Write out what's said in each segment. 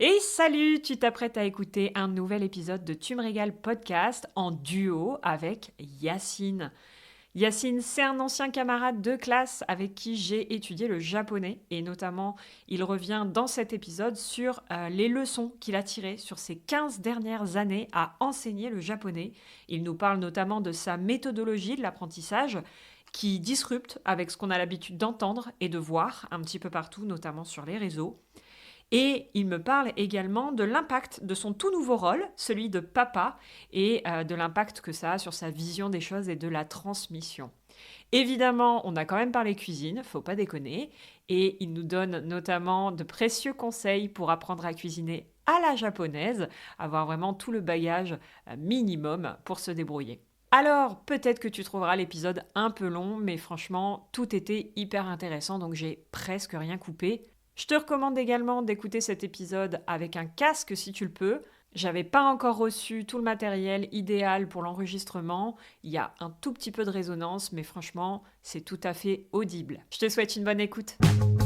Et salut, tu t'apprêtes à écouter un nouvel épisode de Tu me régales podcast en duo avec Yacine. Yacine, c'est un ancien camarade de classe avec qui j'ai étudié le japonais et notamment il revient dans cet épisode sur les leçons qu'il a tirées sur ses 15 dernières années à enseigner le japonais. Il nous parle notamment de sa méthodologie de l'apprentissage qui disrupte avec ce qu'on a l'habitude d'entendre et de voir un petit peu partout, notamment sur les réseaux. Et il me parle également de l'impact de son tout nouveau rôle, celui de papa, et de l'impact que ça a sur sa vision des choses et de la transmission. Évidemment, on a quand même parlé cuisine, faut pas déconner, et il nous donne notamment de précieux conseils pour apprendre à cuisiner à la japonaise, avoir vraiment tout le bagage minimum pour se débrouiller. Alors, peut-être que tu trouveras l'épisode un peu long, mais franchement, tout était hyper intéressant, donc j'ai presque rien coupé. Je te recommande également d'écouter cet épisode avec un casque si tu le peux. J'avais pas encore reçu tout le matériel idéal pour l'enregistrement. Il y a un tout petit peu de résonance, mais franchement, c'est tout à fait audible. Je te souhaite une bonne écoute. I'm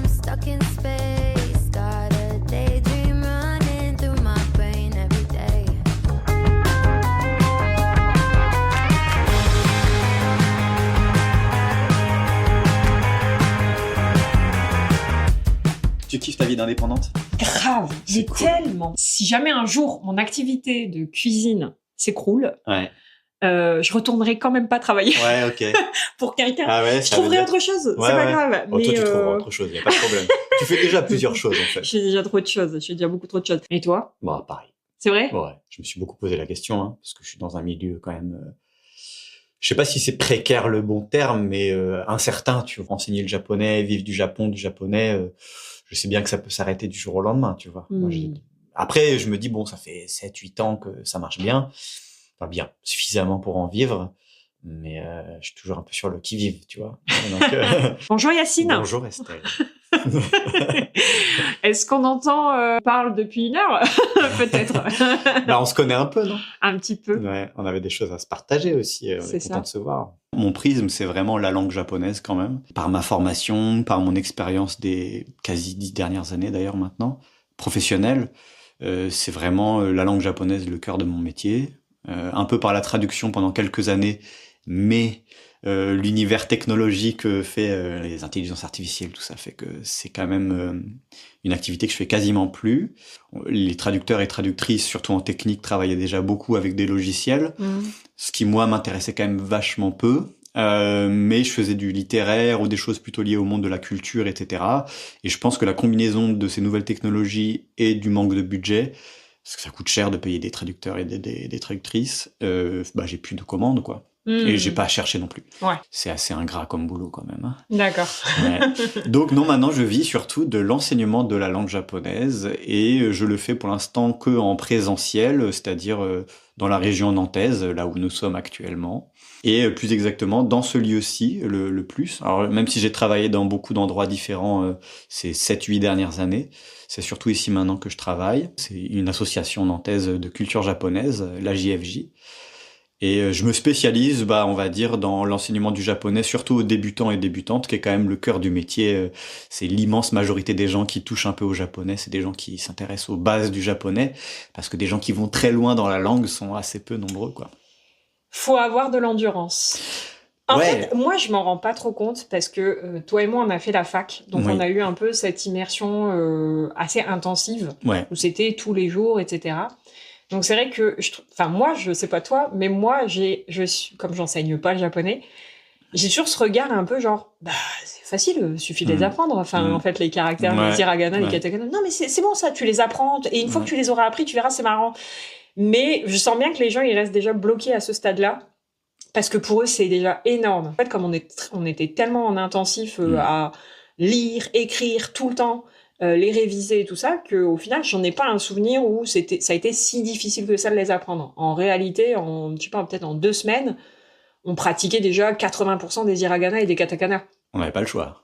stuck in space, got a daydream running through my brain every day. Tu kiffes ta vie d'indépendante? Grave, C'est mais cool. tellement. Si jamais un jour mon activité de cuisine s'écroule, Ouais. je retournerai quand même pas travailler Ouais, ok. pour quelqu'un. Ah ouais, Je ça veut trouverai dire... autre chose, Ouais, c'est pas ouais. grave. Oh, mais toi, tu trouveras autre chose, y a pas de problème. Tu fais déjà plusieurs choses, en fait. je fais déjà trop de choses, je fais déjà beaucoup trop de choses. Et toi? Bon, pareil. C'est vrai? Ouais, je me suis beaucoup posé la question, hein, parce que je suis dans un milieu quand même... Je sais pas si c'est précaire le bon terme, mais incertain. Tu vois, enseigner le japonais, vivre du Japon, du japonais, je sais bien que ça peut s'arrêter du jour au lendemain, tu vois. Moi, après, je me dis, bon, ça fait 7-8 ans que ça marche bien. Enfin, bien, suffisamment pour en vivre. Mais je suis toujours un peu sur le qui-vive, tu vois. Donc, Bonjour Yacine. bonjour Estelle. Est-ce qu'on entend parle depuis une heure? Peut-être. Bah, on se connaît un peu, non? Un petit peu. Ouais, on avait des choses à se partager aussi. On C'est est ça. content de se voir. Mon prisme, c'est vraiment la langue japonaise quand même. Par ma formation, par mon expérience des quasi 10 dernières années d'ailleurs maintenant, professionnelle, c'est vraiment la langue japonaise le cœur de mon métier. Un peu par la traduction pendant quelques années, mais l'univers technologique fait les intelligences artificielles, tout ça fait que c'est quand même une activité que je fais quasiment plus. Les traducteurs et traductrices, surtout en technique, travaillaient déjà beaucoup avec des logiciels, ce qui moi m'intéressait quand même vachement peu. Mais je faisais du littéraire ou des choses plutôt liées au monde de la culture, etc. Et je pense que la combinaison de ces nouvelles technologies et du manque de budget, parce que ça coûte cher de payer des traducteurs et des traductrices, bah j'ai plus de commandes, quoi. Et j'ai pas à chercher non plus. Ouais. C'est assez ingrat comme boulot quand même. Hein. D'accord. Ouais. Donc non, maintenant je vis surtout de l'enseignement de la langue japonaise et je le fais pour l'instant que en présentiel, c'est-à-dire dans la région nantaise, là où nous sommes actuellement. Et plus exactement dans ce lieu-ci, le plus. Alors même si j'ai travaillé dans beaucoup d'endroits différents ces 7-8 dernières années, c'est surtout ici maintenant que je travaille. C'est une association nantaise de culture japonaise, la JFJ. Et je me spécialise, on va dire, dans l'enseignement du japonais, surtout aux débutants et débutantes, qui est quand même le cœur du métier. C'est l'immense majorité des gens qui touchent un peu au japonais, c'est des gens qui s'intéressent aux bases du japonais, parce que des gens qui vont très loin dans la langue sont assez peu nombreux, quoi. Faut avoir de l'endurance. En Ouais. fait, moi, je m'en rends pas trop compte parce que toi et moi, on a fait la fac. Donc, Oui. on a eu un peu cette immersion assez intensive Ouais. où c'était tous les jours, etc. Donc, c'est vrai que, moi, je sais pas toi, mais moi, comme j'enseigne pas le japonais, j'ai toujours ce regard un peu genre, c'est facile, suffit de les apprendre. En fait, les caractères, Ouais. les hiragana, les Ouais. katakana. Non, mais c'est bon, ça, tu les apprends. Et une fois que tu les auras appris, tu verras, c'est marrant. Mais je sens bien que les gens, ils restent déjà bloqués à ce stade-là. Parce que pour eux, c'est déjà énorme. En fait, comme on était tellement en intensif à lire, écrire tout le temps, les réviser et tout ça, qu'au final, j'en ai pas un souvenir où ça a été si difficile que ça de les apprendre. En réalité, peut-être en 2 semaines, on pratiquait déjà 80% des hiragana et des katakana. On n'avait pas le choix.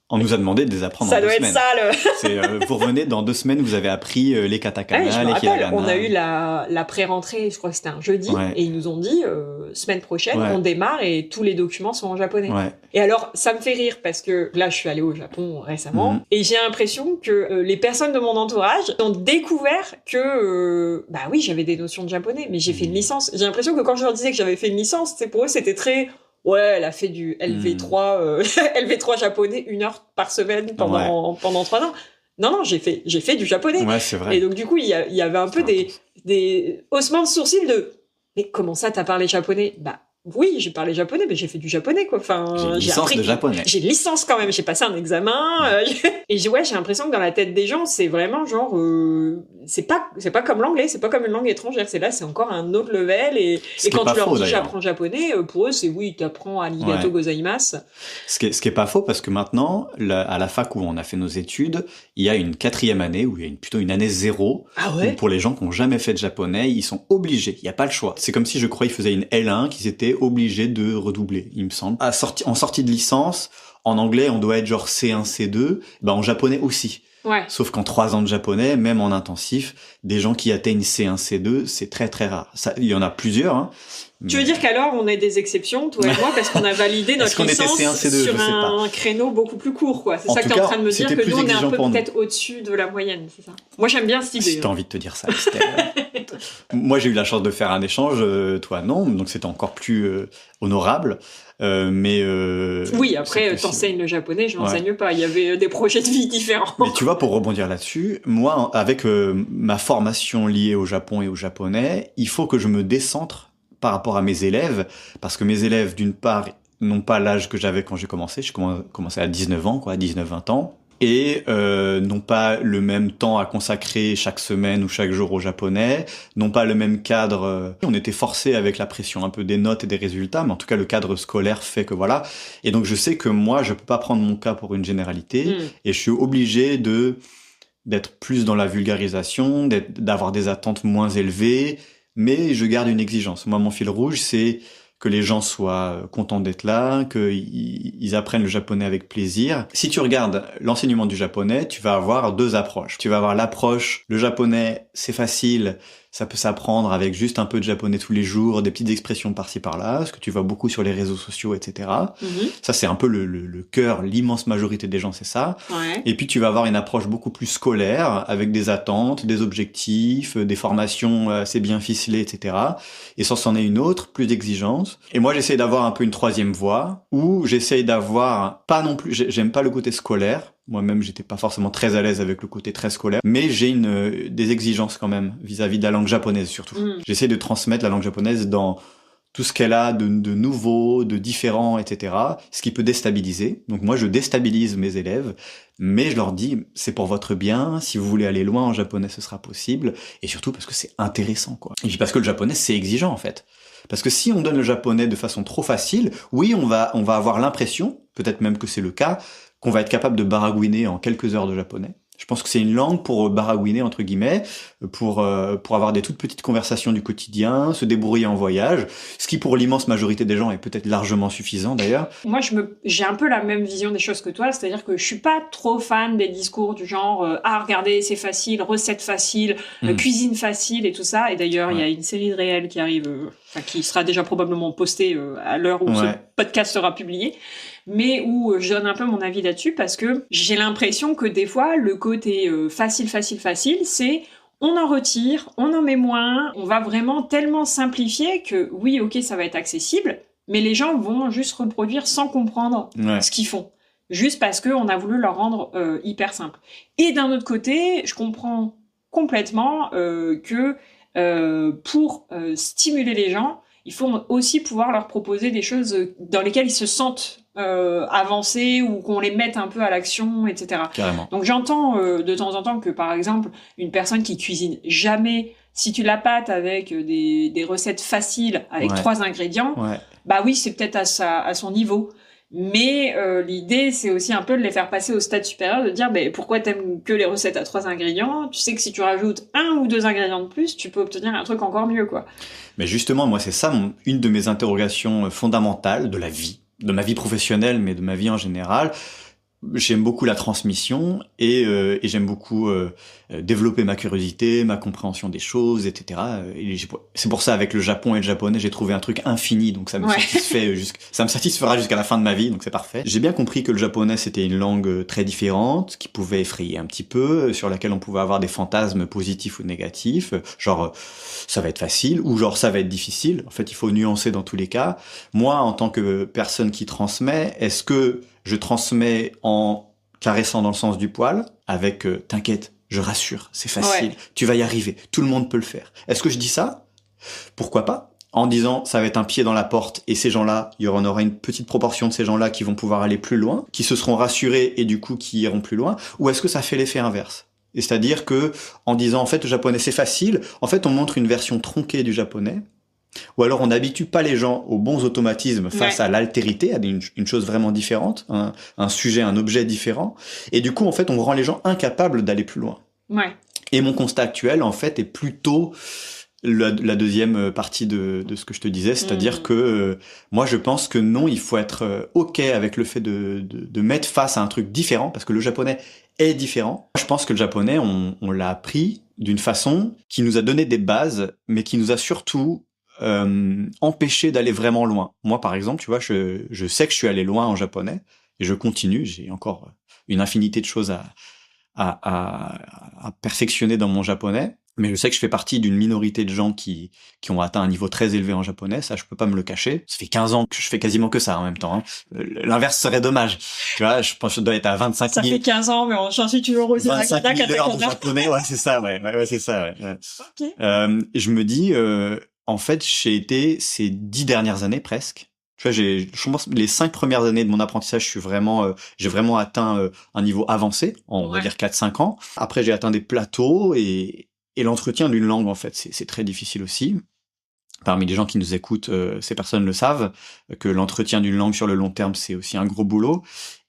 On nous a demandé de les apprendre Ça en 2 doit être semaines. ça, le... C'est, vous revenez dans 2 semaines, vous avez appris les Ah oui, katakana, je me les rappelle, hiragana. on a eu la pré-rentrée, je crois que c'était un jeudi, Ouais. et ils nous ont dit, semaine prochaine, Ouais. on démarre et tous les documents sont en japonais. Ouais. Et alors, ça me fait rire parce que là, je suis allée au Japon récemment, Mhm. et j'ai l'impression que les personnes de mon entourage ont découvert que, bah oui, j'avais des notions de japonais, mais j'ai fait une licence. J'ai l'impression que quand je leur disais que j'avais fait une licence, pour eux, c'était très... Ouais, elle a fait du LV3, LV3 japonais 1 heure par semaine pendant 3 ans. Non, j'ai fait du japonais. Ouais, c'est vrai. Et donc, du coup, il y avait un peu des haussements de sourcils de « Mais comment ça, t'as parlé japonais ?» Bah oui, j'ai parlé japonais, mais j'ai fait du japonais, quoi. Enfin, J'ai une licence de japonais. J'ai une licence quand même, j'ai passé un examen. Et j'ai l'impression que dans la tête des gens, c'est vraiment genre... c'est pas comme l'anglais, c'est pas comme une langue étrangère. C'est encore un autre level. Et quand tu leur dis j'apprends japonais, pour eux, c'est oui, t'apprends arigato gozaimasu. Ce qui est pas faux, parce que maintenant, à la fac où on a fait nos études, il y a une 4e année, ou il y a plutôt une année 0, Ah ouais? où pour les gens qui n'ont jamais fait de japonais, ils sont obligés, il n'y a pas le choix. C'est comme si je crois qu'ils faisaient une L1, qu'ils étaient obligés de redoubler, il me semble. En sortie de licence, en anglais, on doit être genre C1, C2, en japonais aussi. Ouais. Sauf qu'en 3 ans de japonais, même en intensif, des gens qui atteignent C1, C2, c'est très très rare. Il y en a plusieurs, hein. Tu veux dire qu'alors on est des exceptions, toi et moi, parce qu'on a validé notre licence C1, C2, sur un créneau beaucoup plus court, quoi. C'est ça que t'es en train de me dire, que nous on est un peu peut-être au-dessus de la moyenne, c'est ça. Moi j'aime bien cette idée. Si t'as envie de te dire ça, Estelle. Moi j'ai eu la chance de faire un échange, toi non, donc c'était encore plus honorable. Oui, après t'enseignes le japonais, je l'enseigne pas. Il y avait des projets de vie différents. Mais tu vois, pour rebondir là-dessus, moi avec ma formation liée au Japon et au japonais, il faut que je me décentre par rapport à mes élèves, parce que mes élèves, d'une part, n'ont pas l'âge que j'avais quand j'ai commencé. J'ai commencé à 19 ans, 19-20 ans. Et n'ont pas le même temps à consacrer chaque semaine ou chaque jour au japonais, n'ont pas le même cadre. On était forcés avec la pression un peu des notes et des résultats, mais en tout cas le cadre scolaire fait que voilà. Et donc je sais que moi je peux pas prendre mon cas pour une généralité, et je suis obligé d'être plus dans la vulgarisation, d'avoir des attentes moins élevées, mais je garde une exigence. Moi mon fil rouge c'est que les gens soient contents d'être là, qu'ils apprennent le japonais avec plaisir. Si tu regardes l'enseignement du japonais, tu vas avoir 2 approches. Tu vas avoir l'approche, le japonais, c'est facile, ça peut s'apprendre avec juste un peu de japonais tous les jours, des petites expressions par-ci par-là, ce que tu vois beaucoup sur les réseaux sociaux, etc. Ça, c'est un peu le cœur, l'immense majorité des gens, c'est ça. Ouais. Et puis, tu vas avoir une approche beaucoup plus scolaire, avec des attentes, des objectifs, des formations assez bien ficelées, etc. Et ça, c'en est une autre, plus d'exigence. Et moi, j'essaie d'avoir un peu une 3e voie, où j'essaie d'avoir, pas non plus, j'aime pas le côté scolaire. Moi-même, j'étais pas forcément très à l'aise avec le côté très scolaire, mais j'ai des exigences quand même vis-à-vis de la langue japonaise surtout. J'essaie de transmettre la langue japonaise dans tout ce qu'elle a de nouveau, de différent, etc. Ce qui peut déstabiliser. Donc moi, je déstabilise mes élèves, mais je leur dis, c'est pour votre bien. Si vous voulez aller loin en japonais, ce sera possible. Et surtout parce que c'est intéressant, quoi. Et puis parce que le japonais, c'est exigeant, en fait. Parce que si on donne le japonais de façon trop facile, oui, on va avoir l'impression, peut-être même que c'est le cas, qu'on va être capable de baragouiner en quelques heures de japonais. Je pense que c'est une langue pour baragouiner, entre guillemets, pour avoir des toutes petites conversations du quotidien, se débrouiller en voyage, ce qui pour l'immense majorité des gens est peut-être largement suffisant d'ailleurs. Moi, j'ai un peu la même vision des choses que toi, c'est-à-dire que je suis pas trop fan des discours du genre regardez, c'est facile, recette facile, cuisine facile et tout ça. Et d'ailleurs, il y a une série de réels qui arrive, qui sera déjà probablement postée à l'heure où ce podcast sera publié, mais où je donne un peu mon avis là-dessus parce que j'ai l'impression que des fois, le côté facile, c'est on en retire, on en met moins, on va vraiment tellement simplifier que oui, ok, ça va être accessible, mais les gens vont juste reproduire sans comprendre ce qu'ils font, juste parce qu'on a voulu leur rendre hyper simple. Et d'un autre côté, je comprends complètement que pour stimuler les gens, il faut aussi pouvoir leur proposer des choses dans lesquelles ils se sentent avancer ou qu'on les mette un peu à l'action, etc. Carrément. Donc j'entends de temps en temps que par exemple une personne qui cuisine jamais, si tu la pâtes avec des recettes faciles avec 3 ingrédients, bah oui, c'est peut-être à son niveau. Mais l'idée, c'est aussi un peu de les faire passer au stade supérieur, de dire pourquoi t'aimes que les recettes à 3 ingrédients? Tu sais que si tu rajoutes 1 ou 2 ingrédients de plus, tu peux obtenir un truc encore mieux, quoi. Mais justement, moi, c'est ça une de mes interrogations fondamentales de la vie, de ma vie professionnelle, mais de ma vie en général. j'aime beaucoup la transmission et j'aime beaucoup développer ma curiosité, ma compréhension des choses, etc. Et c'est pour ça, avec le Japon et le japonais, j'ai trouvé un truc infini, donc ça me ça me satisfera jusqu'à la fin de ma vie, donc c'est parfait. J'ai bien compris que le japonais, c'était une langue très différente, qui pouvait effrayer un petit peu, sur laquelle on pouvait avoir des fantasmes positifs ou négatifs, genre ça va être facile, ou genre ça va être difficile. En fait, il faut nuancer dans tous les cas. Moi, en tant que personne qui transmet, est-ce que je transmets en caressant dans le sens du poil, avec t'inquiète, je rassure, c'est facile, tu vas y arriver, tout le monde peut le faire. Est-ce que je dis ça? Pourquoi pas? En disant ça va être un pied dans la porte, et ces gens-là, il y en aura une petite proportion de ces gens-là qui vont pouvoir aller plus loin, qui se seront rassurés et du coup qui iront plus loin, ou est-ce que ça fait l'effet inverse? Et c'est-à-dire que en disant en fait le japonais c'est facile, en fait on montre une version tronquée du japonais, ou alors on n'habitue pas les gens aux bons automatismes face à l'altérité, à une chose vraiment différente, un sujet, un objet différent, et du coup en fait on rend les gens incapables d'aller plus loin. Et mon constat actuel en fait est plutôt la deuxième partie de ce que je te disais, c'est-à-dire que moi je pense que non, il faut être ok avec le fait de mettre face à un truc différent, parce que le japonais est différent. Je pense que le japonais, on l'a appris d'une façon qui nous a donné des bases, mais qui nous a surtout empêché d'aller vraiment loin. Moi, par exemple, tu vois, je sais que je suis allé loin en japonais, et je continue, j'ai encore une infinité de choses à perfectionner dans mon japonais, mais je sais que je fais partie d'une minorité de gens qui ont atteint un niveau très élevé en japonais, ça je peux pas me le cacher. Ça fait 15 ans que je fais quasiment que ça en même temps, hein. L'inverse serait dommage. Tu vois, je pense que je dois être à 25 000. Ça fait 15 ans, mais j'en suis toujours aux 25 000 heures de japonais, ouais, c'est ça, ouais, c'est ça, ouais. Okay. Je me dis, en fait, j'ai été ces 10 dernières années presque. Tu vois, je pense les 5 premières années de mon apprentissage, j'ai vraiment atteint un niveau avancé, on va dire 4-5 ans. Après, j'ai atteint des plateaux et l'entretien d'une langue, en fait, c'est très difficile aussi. Parmi les gens qui nous écoutent, ces personnes le savent, que l'entretien d'une langue sur le long terme, c'est aussi un gros boulot.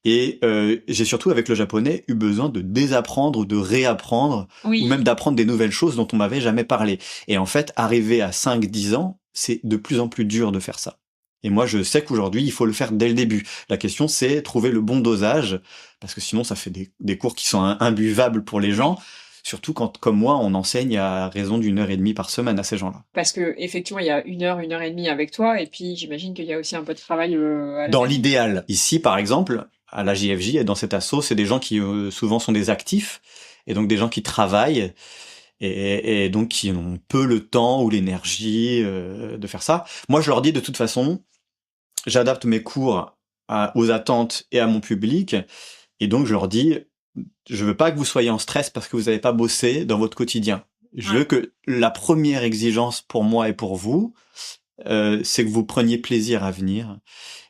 Et j'ai surtout, avec le japonais, eu besoin de désapprendre ou de réapprendre, ou même d'apprendre des nouvelles choses dont on m'avait jamais parlé. Et en fait, arrivé à 5-10 ans, c'est de plus en plus dur de faire ça. Et moi, je sais qu'aujourd'hui, il faut le faire dès le début. La question, c'est trouver le bon dosage, parce que sinon, ça fait des cours qui sont imbuvables pour les gens. Surtout quand, comme moi, on enseigne à raison d'1h30 par semaine à ces gens-là. Parce que effectivement, il y a 1h et demie avec toi, et puis j'imagine qu'il y a aussi un peu de travail dans l'idéal. Ici, par exemple, à la JFJ et dans cet asso, c'est des gens qui souvent sont des actifs, et donc des gens qui travaillent, et donc qui ont peu le temps ou l'énergie de faire ça. Moi, je leur dis de toute façon, j'adapte mes cours aux attentes et à mon public, et donc je leur dis, je veux pas que vous soyez en stress parce que vous n'avez pas bossé dans votre quotidien. Je veux que la première exigence pour moi et pour vous, c'est que vous preniez plaisir à venir,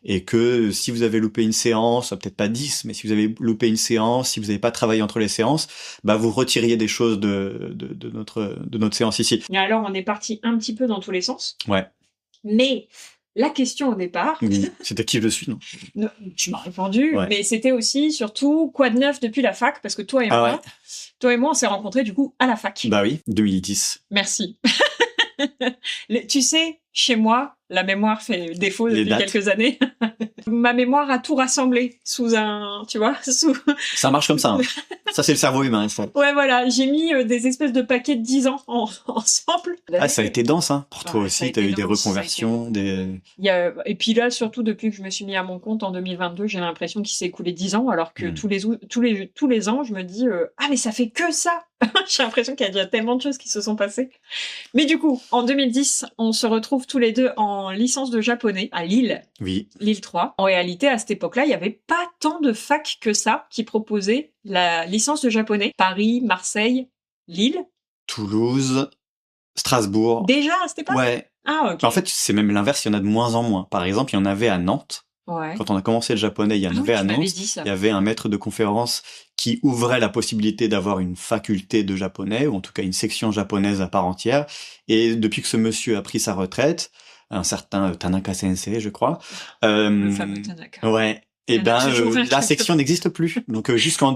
et que si vous avez loupé une séance, peut-être pas 10, mais si vous avez loupé une séance, si vous n'avez pas travaillé entre les séances, bah vous retiriez des choses de notre séance ici. Et alors, on est parti un petit peu dans tous les sens. Ouais. Mais la question au départ... Oui, c'était qui je suis, non? Tu m'as répondu, mais c'était aussi, surtout, quoi de neuf depuis la fac? Parce que toi et moi, on s'est rencontrés, du coup, à la fac. Bah oui, 2010. Merci. Tu sais, chez moi, la mémoire fait défaut depuis quelques années. Ma mémoire a tout rassemblé sous un... Tu vois, Ça marche comme ça. Hein. Ça, c'est le cerveau humain. Ça. Ouais, voilà. J'ai mis des espèces de paquets de 10 ans ensemble. Ah, ça a été dense, hein. Pour toi aussi, t'as eu des reconversions, Et puis là, surtout, depuis que je me suis mis à mon compte en 2022, j'ai l'impression qu'il s'est écoulé 10 ans, alors que tous les ans, je me dis ah, mais ça fait que ça. J'ai l'impression qu'il y a déjà tellement de choses qui se sont passées. Mais du coup, en 2010, on se retrouve tous les deux en licence de japonais à Lille. Oui. Lille 3. En réalité, à cette époque-là, il n'y avait pas tant de facs que ça qui proposaient la licence de japonais. Paris, Marseille, Lille. Toulouse, Strasbourg. Déjà à cette époque? Ouais. Ah, ok. En fait, c'est même l'inverse, il y en a de moins en moins. Par exemple, il y en avait à Nantes. Ouais. Quand on a commencé le japonais, il y en avait à Nantes. Il y avait un maître de conférence qui ouvrait la possibilité d'avoir une faculté de japonais, ou en tout cas une section japonaise à part entière. Et depuis que ce monsieur a pris sa retraite, un certain Tanaka Sensei, je crois. Le fameux Tanaka. Ouais. Et la section n'existe plus. Donc jusqu'en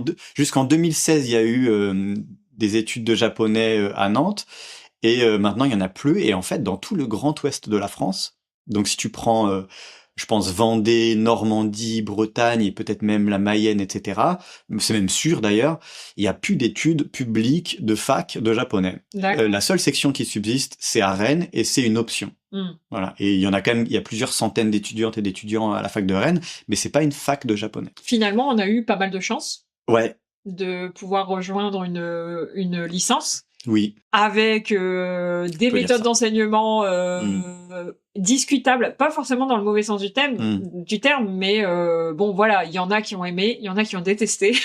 2016, il y a eu des études de japonais à Nantes. Et maintenant, il y en a plus. Et en fait, dans tout le grand ouest de la France, donc si tu prends... je pense Vendée, Normandie, Bretagne et peut-être même la Mayenne, etc. C'est même sûr d'ailleurs, il n'y a plus d'études publiques de fac de japonais. D'accord. La seule section qui subsiste, c'est à Rennes et c'est une option. Voilà. Et il y en a quand même, il y a plusieurs centaines d'étudiantes et d'étudiants à la fac de Rennes, mais c'est pas une fac de japonais. Finalement, on a eu pas mal de chance Ouais, de pouvoir rejoindre une licence oui. avec des peut dire méthodes ça. d'enseignement discutables, pas forcément dans le mauvais sens du terme, mais bon voilà, il y en a qui ont aimé, il y en a qui ont détesté.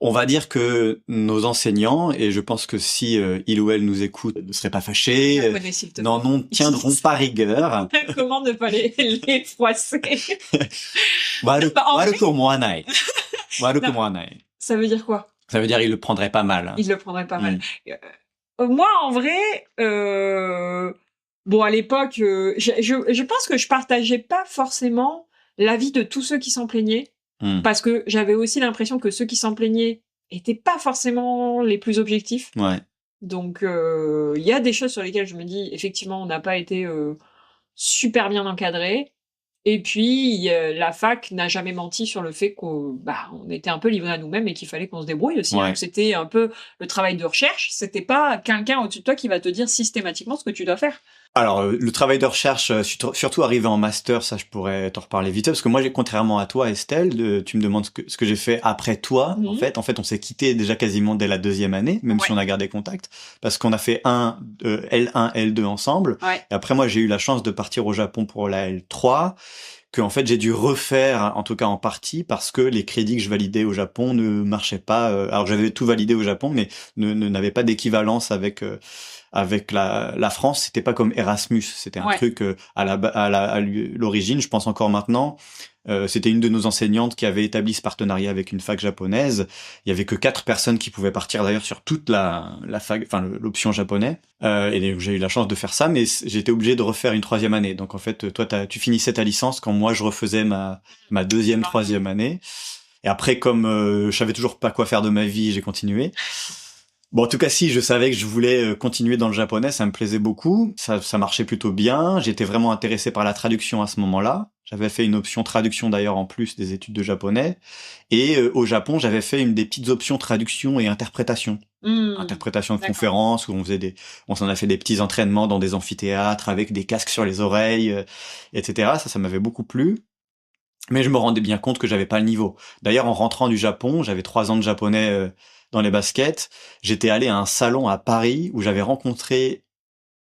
On va dire que nos enseignants, et je pense que si il ou elle nous écoute, ne seraient pas fâchés, Japonais, s'il te plaît. n'en tiendront pas rigueur. Comment ne pas les froisser? Bah, en Waruku moanai. Waruku moanai. Ça veut dire quoi? Ça veut dire il le prendrait pas mal. Il le prendrait pas mal. Moi, en vrai, bon, à l'époque, je pense que je partageais pas forcément l'avis de tous ceux qui s'en plaignaient, parce que j'avais aussi l'impression que ceux qui s'en plaignaient étaient pas forcément les plus objectifs. Ouais. Donc, il y a des choses sur lesquelles je me dis, effectivement, on n'a pas été super bien encadré. Et puis, la fac n'a jamais menti sur le fait qu'on était un peu livrés à nous-mêmes et qu'il fallait qu'on se débrouille aussi. Ouais. Donc, c'était un peu le travail de recherche. C'était pas quelqu'un au-dessus de toi qui va te dire systématiquement ce que tu dois faire. Alors, le travail de recherche, surtout arrivé en master, ça je pourrais t'en reparler vite, parce que moi, contrairement à toi, Estelle, tu me demandes ce que j'ai fait après toi. En fait, on s'est quitté déjà quasiment dès la 2e année, même si on a gardé contact, parce qu'on a fait L1, L2 ensemble. Ouais. Et après, moi, j'ai eu la chance de partir au Japon pour la L3, que en fait j'ai dû refaire, en tout cas en partie, parce que les crédits que je validais au Japon ne marchaient pas. Alors j'avais tout validé au Japon, mais n'avaient pas d'équivalence avec la France. C'était pas comme Erasmus, c'était un truc à l'origine, je pense encore maintenant. C'était une de nos enseignantes qui avait établi ce partenariat avec une fac japonaise. Il y avait que 4 personnes qui pouvaient partir d'ailleurs sur toute la fac, enfin l'option japonais. Et j'ai eu la chance de faire ça, mais j'étais obligé de refaire une 3e année. Donc en fait, toi, tu finissais ta licence quand moi je refaisais ma 2e, 3e année. Et après, comme je savais toujours pas quoi faire de ma vie, j'ai continué. Bon, en tout cas, si je savais que je voulais continuer dans le japonais, ça me plaisait beaucoup. Ça marchait plutôt bien. J'étais vraiment intéressé par la traduction à ce moment-là. J'avais fait une option traduction d'ailleurs en plus des études de japonais. Et au Japon, j'avais fait des petites options traduction et interprétation. Interprétation de conférences où on s'en a fait des petits entraînements dans des amphithéâtres avec des casques sur les oreilles, etc. Ça m'avait beaucoup plu. Mais je me rendais bien compte que j'avais pas le niveau. D'ailleurs, en rentrant du Japon, j'avais 3 ans de japonais dans les baskets. J'étais allé à un salon à Paris où j'avais rencontré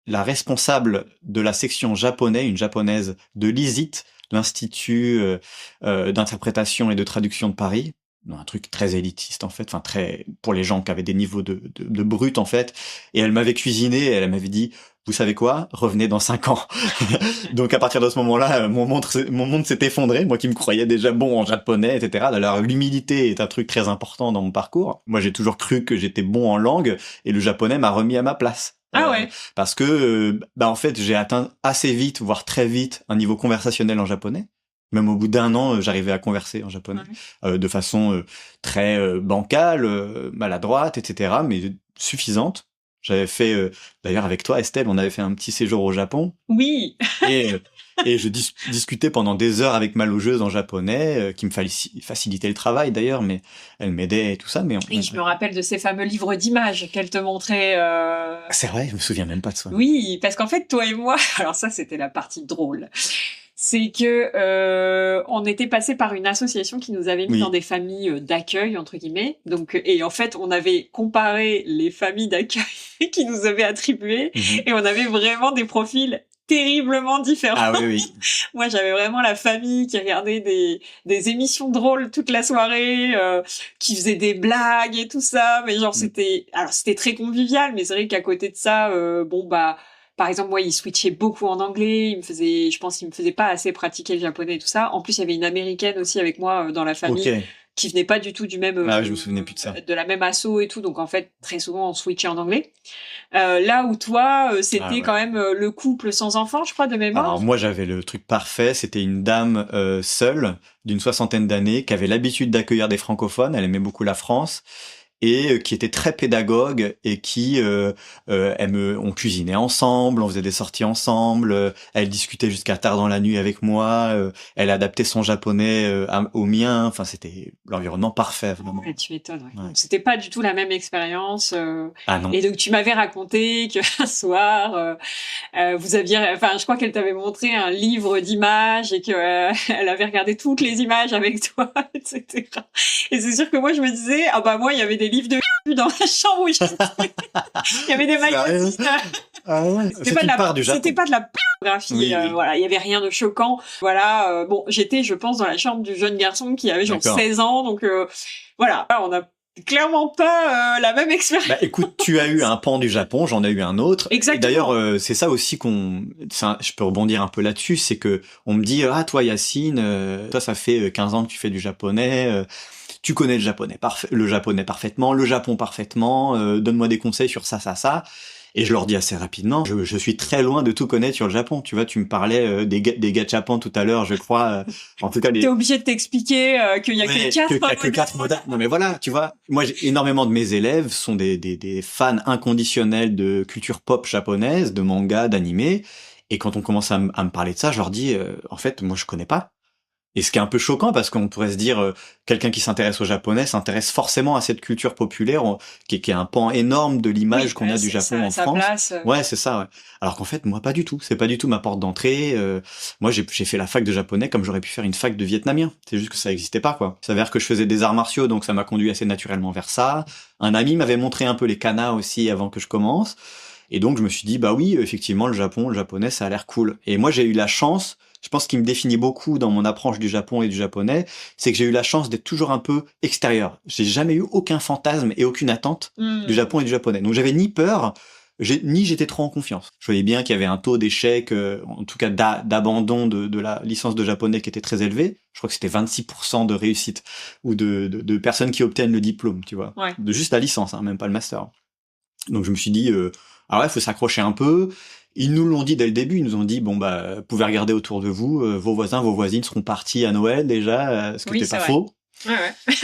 la responsable de la section japonais, une japonaise de l'ISIT, l'Institut d'interprétation et de traduction de Paris. Un truc très élitiste en fait, enfin très pour les gens qui avaient des niveaux de brut en fait. Et elle m'avait cuisiné, et elle m'avait dit, vous savez quoi, revenez dans 5 ans. Donc à partir de ce moment-là, mon monde s'est effondré, moi qui me croyais déjà bon en japonais, etc. Alors l'humilité est un truc très important dans mon parcours. Moi j'ai toujours cru que j'étais bon en langue, et le japonais m'a remis à ma place. Ah ouais. Parce que en fait j'ai atteint assez vite, voire très vite, un niveau conversationnel en japonais. Même au bout d'1 an, j'arrivais à converser en japonais de façon très bancale, maladroite, etc., mais suffisante. J'avais fait, d'ailleurs avec toi, Estelle, on avait fait un petit séjour au Japon. Oui. Et je discutais pendant des heures avec ma logeuse en japonais, qui me facilitait le travail d'ailleurs, mais elle m'aidait et tout ça. Mais je me rappelle de ces fameux livres d'images qu'elle te montrait. C'est vrai, je me souviens même pas de ça. Oui, parce qu'en fait, toi et moi, alors ça, c'était la partie drôle. C'est que on était passé par une association qui nous avait mis dans des familles d'accueil entre guillemets. Donc et en fait, on avait comparé les familles d'accueil qui nous avaient attribuées et on avait vraiment des profils terriblement différents. Ah oui, oui. Moi, j'avais vraiment la famille qui regardait des émissions drôles toute la soirée, qui faisait des blagues et tout ça, mais genre c'était très convivial, mais c'est vrai qu'à côté de ça par exemple, moi, il switchait beaucoup en anglais. Je pense qu'il me faisait pas assez pratiquer le japonais et tout ça. En plus, il y avait une américaine aussi avec moi dans la famille qui venait pas du tout du même, je me souvenais plus de ça. De la même asso et tout. Donc, en fait, très souvent, on switchait en anglais. Là où toi, c'était quand même le couple sans enfant, je crois, de mémoire. Alors, moi, j'avais le truc parfait. C'était une dame seule d'une 60aine d'années qui avait l'habitude d'accueillir des francophones. Elle aimait beaucoup la France. et qui était très pédagogue et qui on cuisinait ensemble, on faisait des sorties ensemble, elle discutait jusqu'à tard dans la nuit avec moi, elle adaptait son japonais au mien, enfin c'était l'environnement parfait vraiment. Ouais, tu m'étonnes. Ouais. Ouais. Donc, c'était pas du tout la même expérience. Ah non. Et donc tu m'avais raconté qu'un soir, vous aviez, enfin je crois qu'elle t'avait montré un livre d'images et que elle avait regardé toutes les images avec toi, etc. Et c'est sûr que moi je me disais, ah bah moi il y avait des livres de dans ma chambre où j'étais. Il y avait des magazines. Ah ouais. C'était pas de la pornographie. Oui, oui. Voilà, il y avait rien de choquant. Voilà, bon, j'étais, je pense, dans la chambre du jeune garçon qui avait genre D'accord. 16 ans, donc voilà, on a clairement pas la même expérience. Bah écoute, tu as eu un pan du Japon, j'en ai eu un autre. Exactement. Et d'ailleurs, c'est ça aussi je peux rebondir un peu là-dessus, c'est que on me dit, ah toi Yacine, toi ça fait 15 ans que tu fais du japonais, tu connais le japonais parfaitement, le Japon parfaitement, donne-moi des conseils sur ça, ça, ça. Et je leur dis assez rapidement, je suis très loin de tout connaître sur le Japon. Tu vois, tu me parlais des gachapons tout à l'heure, je crois. En tout cas, T'es obligé de t'expliquer qu'il y a Ouais, que 4 modèles. Non mais voilà, tu vois, moi énormément de mes élèves sont des fans inconditionnels de culture pop japonaise, de manga, d'animé. Et quand on commence à me parler de ça, je leur dis, en fait, moi je connais pas. Et ce qui est un peu choquant, parce qu'on pourrait se dire, quelqu'un qui s'intéresse au japonais s'intéresse forcément à cette culture populaire, qui est un pan énorme de l'image qu'on a du Japon en France. Place, Ouais, c'est ça, ouais. Alors qu'en fait, moi, pas du tout. C'est pas du tout ma porte d'entrée. Moi, j'ai fait la fac de japonais comme j'aurais pu faire une fac de vietnamien. C'est juste que ça existait pas, quoi. Il s'avère que je faisais des arts martiaux, donc ça m'a conduit assez naturellement vers ça. Un ami m'avait montré un peu les kanas aussi avant que je commence. Et donc, je me suis dit, bah oui, effectivement, le japonais, ça a l'air cool. Et moi, j'ai eu la chance, je pense qu'il me définit beaucoup dans mon approche du Japon et du japonais, c'est que j'ai eu la chance d'être toujours un peu extérieur. J'ai jamais eu aucun fantasme et aucune attente du Japon et du japonais. Donc, j'avais ni peur, ni j'étais trop en confiance. Je voyais bien qu'il y avait un taux d'échec, en tout cas d'abandon de la licence de japonais qui était très élevé. Je crois que c'était 26% de réussite, ou de personnes qui obtiennent le diplôme, tu vois. Ouais. De juste la licence, hein, même pas le master. Donc, je me suis dit, ah ouais, faut s'accrocher un peu. Ils nous l'ont dit dès le début, ils nous ont dit, bon bah, vous pouvez regarder autour de vous, vos voisins, vos voisines seront partis à Noël déjà, ce qui n'était pas faux. Ouais.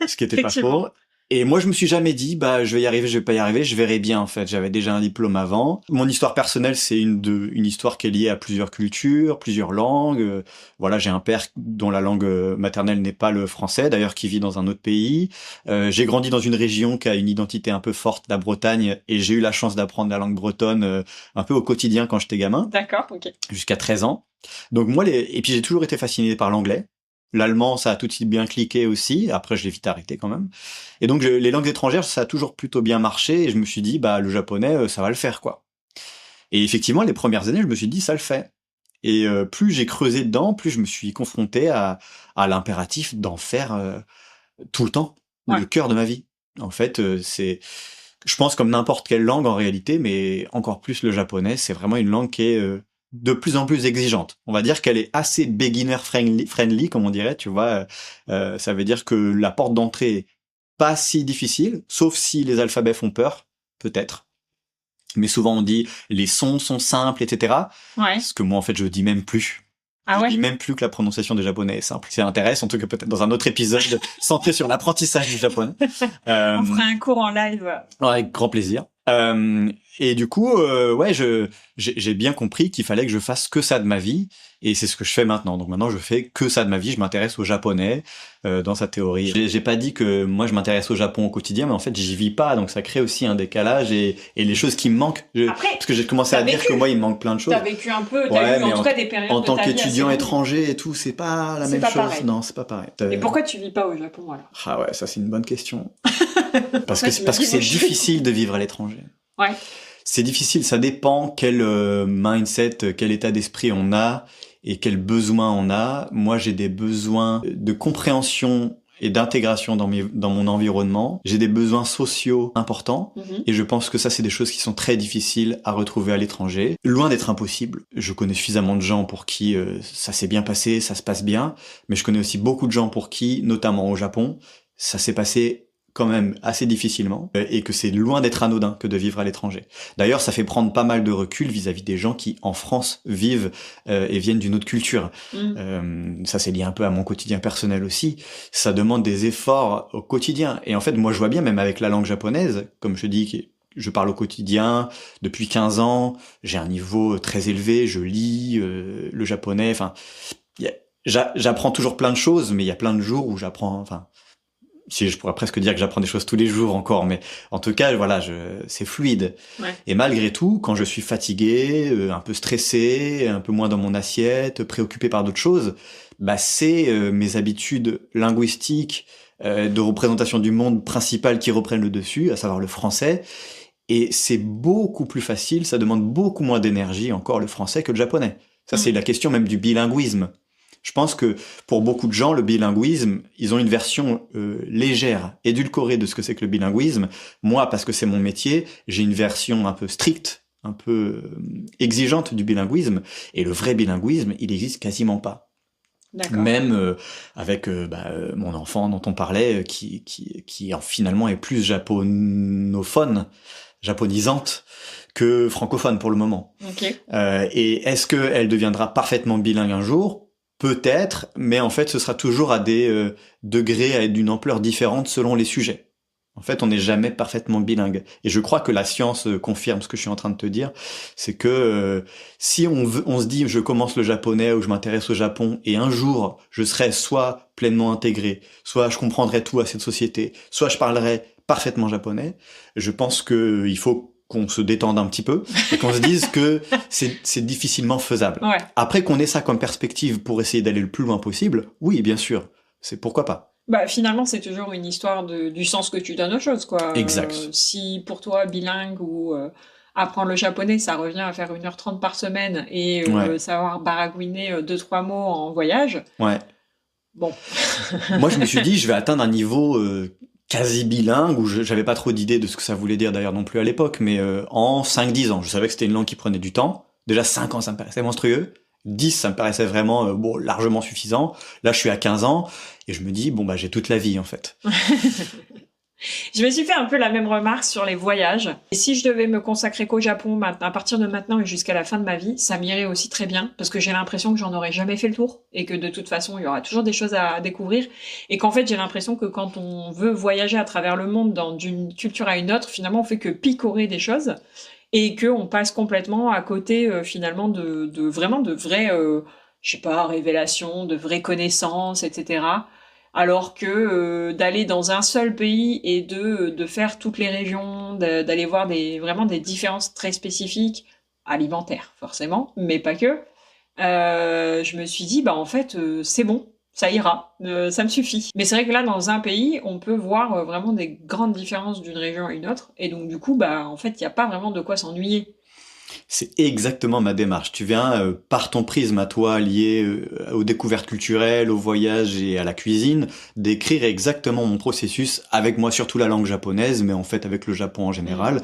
Ce qui était pas faux. Et moi, je me suis jamais dit, bah, je vais y arriver, je vais pas y arriver, je verrai bien, en fait. J'avais déjà un diplôme avant. Mon histoire personnelle, c'est une histoire qui est liée à plusieurs cultures, plusieurs langues. Voilà, j'ai un père dont la langue maternelle n'est pas le français, d'ailleurs, qui vit dans un autre pays. J'ai grandi dans une région qui a une identité un peu forte, la Bretagne, et j'ai eu la chance d'apprendre la langue bretonne un peu au quotidien quand j'étais gamin. D'accord, ok. Jusqu'à 13 ans. Donc moi, et puis j'ai toujours été fasciné par l'anglais. L'allemand, ça a tout de suite bien cliqué aussi. Après, je l'ai vite arrêté quand même. Et donc, les langues étrangères, ça a toujours plutôt bien marché. Et je me suis dit, bah, le japonais, ça va le faire, quoi. Et effectivement, les premières années, je me suis dit, ça le fait. Et plus j'ai creusé dedans, plus je me suis confronté à l'impératif d'en faire tout le temps, le cœur de ma vie. En fait, je pense comme n'importe quelle langue en réalité, mais encore plus le japonais, c'est vraiment une langue qui est de plus en plus exigeante. On va dire qu'elle est assez beginner friendly, comme on dirait, tu vois. Ça veut dire que la porte d'entrée est pas si difficile, sauf si les alphabets font peur, peut-être. Mais souvent on dit les sons sont simples, etc. Ouais. Ce que moi en fait je dis même plus. Ah ouais. Je dis même plus que la prononciation des japonais est simple. Ça intéresse, en tout cas peut-être dans un autre épisode centré sur l'apprentissage du japonais. On fera un cours en live. Ouais, avec grand plaisir. Et du coup, ouais, j'ai bien compris qu'il fallait que je fasse que ça de ma vie, et c'est ce que je fais maintenant. Donc maintenant, je fais que ça de ma vie. Je m'intéresse au japonais dans sa théorie. J'ai pas dit que moi je m'intéresse au Japon au quotidien, mais en fait, j'y vis pas, donc ça crée aussi un décalage et les choses qui me manquent. Après, parce que j'ai commencé à dire que moi, il me manque plein de choses. T'as vécu un peu, Ouais, eu en tout cas des périodes en de tant ta vie qu'étudiant assez étranger et tout, c'est pas la C'est même pas chose. pareil. Non, c'est pas pareil. longues. Et pourquoi tu vis pas au Japon alors? Ah ouais, ça c'est une bonne question. Parce Ouais, que tu me parce dis, que c'est moi, je- difficile de vivre à l'étranger. Ouais. C'est difficile, ça dépend quel mindset, quel état d'esprit on a et quels besoins on a. Moi, j'ai des besoins de compréhension et d'intégration dans mon environnement. J'ai des besoins sociaux importants et je pense que ça, c'est des choses qui sont très difficiles à retrouver à l'étranger. Loin d'être impossible. Je connais suffisamment de gens pour qui ça s'est bien passé, ça se passe bien, mais je connais aussi beaucoup de gens pour qui, notamment au Japon, ça s'est passé quand même assez difficilement et que c'est loin d'être anodin que de vivre à l'étranger. D'ailleurs, ça fait prendre pas mal de recul vis-à-vis des gens qui, en France, vivent et viennent d'une autre culture. Ça, c'est lié un peu à mon quotidien personnel aussi. Ça demande des efforts au quotidien. Et en fait, moi, je vois bien, même avec la langue japonaise, comme je dis, je parle au quotidien depuis 15 ans, j'ai un niveau très élevé, je lis le japonais, enfin, j'apprends toujours plein de choses, mais il y a plein de jours où j'apprends, enfin, si je pourrais presque dire que j'apprends des choses tous les jours encore, mais en tout cas, voilà, c'est fluide. Ouais. Et malgré tout, quand je suis fatigué, un peu stressé, un peu moins dans mon assiette, préoccupé par d'autres choses, bah c'est mes habitudes linguistiques de représentation du monde principal qui reprennent le dessus, à savoir le français. Et c'est beaucoup plus facile, ça demande beaucoup moins d'énergie encore le français que le japonais. Ça, c'est la question même du bilinguisme. Je pense que pour beaucoup de gens, le bilinguisme, ils ont une version légère, édulcorée de ce que c'est que le bilinguisme. Moi, parce que c'est mon métier, j'ai une version un peu stricte, un peu exigeante du bilinguisme. Et le vrai bilinguisme, il existe quasiment pas. D'accord. Même avec mon enfant dont on parlait, qui finalement est plus japonisante que francophone pour le moment. Ok. Et est-ce qu'elle deviendra parfaitement bilingue un jour ? Peut-être, mais en fait, ce sera toujours à des degrés, à d'une ampleur différente selon les sujets. En fait, on n'est jamais parfaitement bilingue. Et je crois que la science confirme ce que je suis en train de te dire. C'est que si on se dit je commence le japonais ou je m'intéresse au Japon et un jour je serai soit pleinement intégré, soit je comprendrai tout à cette société, soit je parlerai parfaitement japonais, je pense que il faut qu'on se détende un petit peu et qu'on se dise que c'est difficilement faisable. Ouais. Après qu'on ait ça comme perspective pour essayer d'aller le plus loin possible, oui, bien sûr, c'est pourquoi pas. Bah, finalement, c'est toujours une histoire du sens que tu donnes aux choses, quoi. Exact. Si pour toi, bilingue ou apprendre le japonais, ça revient à faire 1h30 par semaine et savoir baragouiner 2-3 mots en voyage. Ouais. Bon. Moi, je me suis dit, je vais atteindre un niveau quasi bilingue, où j'avais pas trop d'idées de ce que ça voulait dire d'ailleurs non plus à l'époque, mais en 5-10 ans. Je savais que c'était une langue qui prenait du temps. Déjà 5 ans, ça me paraissait monstrueux. 10, ça me paraissait vraiment largement suffisant. Là, je suis à 15 ans et je me dis, bon, bah, j'ai toute la vie en fait. Je me suis fait un peu la même remarque sur les voyages. Et si je devais me consacrer qu'au Japon à partir de maintenant et jusqu'à la fin de ma vie, ça m'irait aussi très bien, parce que j'ai l'impression que j'en aurais jamais fait le tour, et que de toute façon, il y aura toujours des choses à découvrir, et qu'en fait, j'ai l'impression que quand on veut voyager à travers le monde d'une culture à une autre, finalement, on fait que picorer des choses, et qu'on passe complètement à côté, finalement, de vraies, je sais pas, révélations, de vraies connaissances, etc., alors que d'aller dans un seul pays et de faire toutes les régions, d'aller voir vraiment des différences très spécifiques, alimentaires forcément, mais pas que, je me suis dit, bah en fait, c'est bon, ça ira, ça me suffit. Mais c'est vrai que là, dans un pays, on peut voir vraiment des grandes différences d'une région à une autre, et donc du coup, bah en fait, il n'y a pas vraiment de quoi s'ennuyer. C'est exactement ma démarche. Tu viens, par ton prisme à toi, lié aux découvertes culturelles, au voyage et à la cuisine, décrire exactement mon processus, avec moi surtout la langue japonaise, mais en fait avec le Japon en général.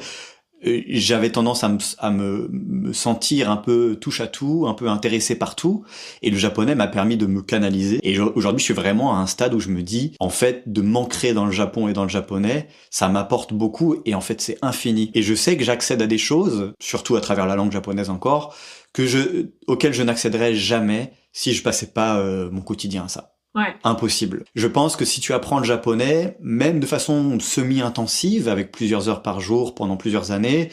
J'avais tendance à me sentir un peu touche à tout, un peu intéressé par tout, et le japonais m'a permis de me canaliser. Et aujourd'hui, je suis vraiment à un stade où je me dis, en fait, de m'ancrer dans le Japon et dans le japonais, ça m'apporte beaucoup, et en fait, c'est infini. Et je sais que j'accède à des choses, surtout à travers la langue japonaise encore, auxquelles je n'accéderais jamais si je passais pas mon quotidien à ça. Ouais. Impossible. Je pense que si tu apprends le japonais, même de façon semi-intensive, avec plusieurs heures par jour pendant plusieurs années,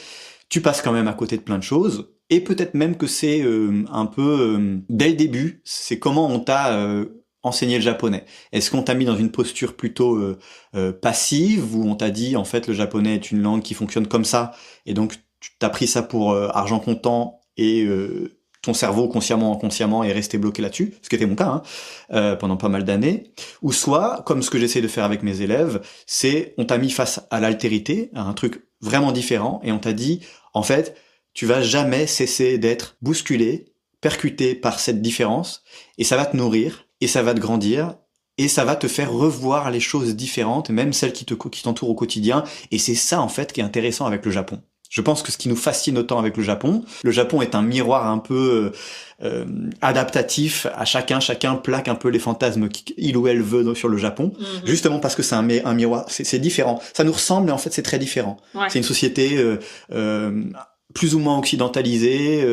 tu passes quand même à côté de plein de choses. Et peut-être même que c'est un peu, dès le début, c'est comment on t'a enseigné le japonais. Est-ce qu'on t'a mis dans une posture plutôt passive, où on t'a dit, en fait, le japonais est une langue qui fonctionne comme ça, et donc tu t'as pris ça pour argent comptant, et ton cerveau, consciemment ou inconsciemment, est resté bloqué là-dessus, ce qui était mon cas, pendant pas mal d'années. Ou soit, comme ce que j'essaie de faire avec mes élèves, c'est on t'a mis face à l'altérité, à un truc vraiment différent, et on t'a dit, en fait, tu vas jamais cesser d'être bousculé, percuté par cette différence, et ça va te nourrir, et ça va te grandir, et ça va te faire revoir les choses différentes, même celles qui t'entourent au quotidien, et c'est ça, en fait, qui est intéressant avec le Japon. Je pense que ce qui nous fascine autant avec le Japon est un miroir un peu adaptatif à chacun plaque un peu les fantasmes qu'il ou elle veut sur le Japon, justement parce que c'est un miroir, c'est différent. Ça nous ressemble, mais en fait c'est très différent. Ouais. C'est une société plus ou moins occidentalisée,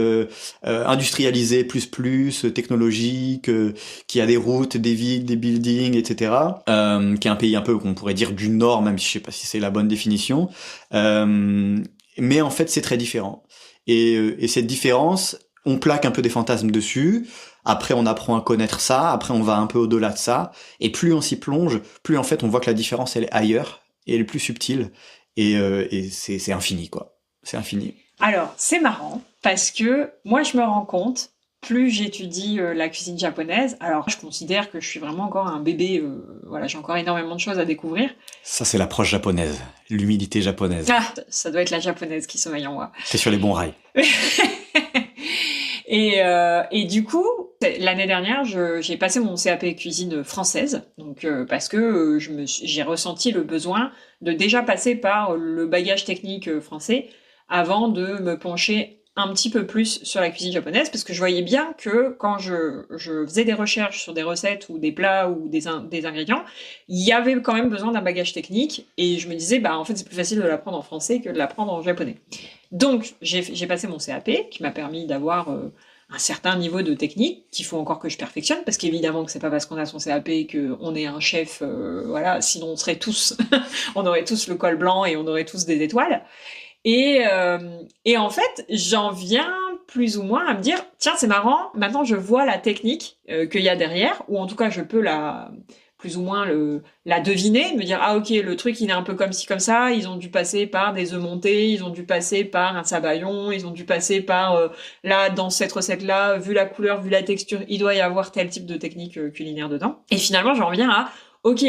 industrialisée plus, technologique, qui a des routes, des villes, des buildings, etc. Qui est un pays un peu qu'on pourrait dire du Nord, même si je sais pas si c'est la bonne définition. Mais en fait, c'est très différent. Et cette différence, on plaque un peu des fantasmes dessus. Après, on apprend à connaître ça. Après, on va un peu au-delà de ça. Et plus on s'y plonge, plus en fait, on voit que la différence, elle est ailleurs. Et elle est plus subtile. Et c'est infini, quoi. C'est infini. Alors, c'est marrant, parce que moi, je me rends compte, plus j'étudie la cuisine japonaise, alors je considère que je suis vraiment encore un bébé, voilà, j'ai encore énormément de choses à découvrir. Ça, c'est l'approche japonaise. L'humilité japonaise. Ah, ça doit être la japonaise qui sommeille en moi. T'es sur les bons rails. Et du coup, l'année dernière, j'ai passé mon CAP cuisine française, donc parce que j'ai ressenti le besoin de déjà passer par le bagage technique français avant de me pencher un petit peu plus sur la cuisine japonaise, parce que je voyais bien que quand je faisais des recherches sur des recettes ou des plats ou des ingrédients, il y avait quand même besoin d'un bagage technique, et je me disais, bah en fait c'est plus facile de l'apprendre en français que de l'apprendre en japonais. Donc j'ai passé mon CAP, qui m'a permis d'avoir un certain niveau de technique, qu'il faut encore que je perfectionne, parce qu'évidemment que c'est pas parce qu'on a son CAP qu'on est un chef, voilà, sinon on serait tous, on aurait tous le col blanc et on aurait tous des étoiles. Et en fait, j'en viens plus ou moins à me dire, tiens, c'est marrant, maintenant je vois la technique qu'il y a derrière, ou en tout cas je peux plus ou moins la deviner, me dire, ah ok, le truc il est un peu comme ci, comme ça, ils ont dû passer par des œufs montés, ils ont dû passer par un sabayon, ils ont dû passer par, là, dans cette recette-là, vu la couleur, vu la texture, il doit y avoir tel type de technique culinaire dedans. Et finalement, j'en reviens à, ok,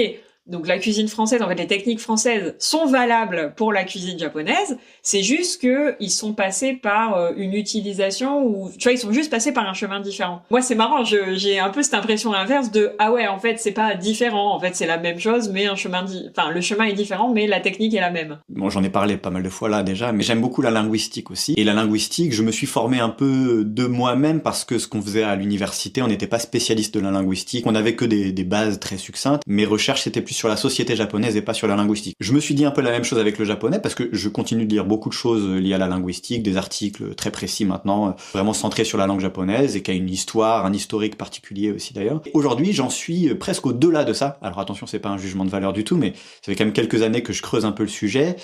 donc la cuisine française, en fait les techniques françaises sont valables pour la cuisine japonaise, c'est juste que ils sont passés par une utilisation où, tu vois, ils sont juste passés par un chemin différent. Moi c'est marrant, j'ai un peu cette impression inverse de, ah ouais, en fait c'est pas différent, en fait c'est la même chose, mais le chemin est différent, mais la technique est la même. Bon, j'en ai parlé pas mal de fois là déjà, mais j'aime beaucoup la linguistique aussi. Et la linguistique, je me suis formé un peu de moi-même parce que ce qu'on faisait à l'université, on n'était pas spécialiste de la linguistique, on avait que des bases très succinctes. Mes recherches c'était plus sur la société japonaise et pas sur la linguistique. Je me suis dit un peu la même chose avec le japonais parce que je continue de lire beaucoup de choses liées à la linguistique, des articles très précis maintenant, vraiment centrés sur la langue japonaise et qui a une histoire, un historique particulier aussi d'ailleurs. Aujourd'hui, j'en suis presque au-delà de ça. Alors attention, c'est pas un jugement de valeur du tout, mais ça fait quand même quelques années que je creuse un peu le sujet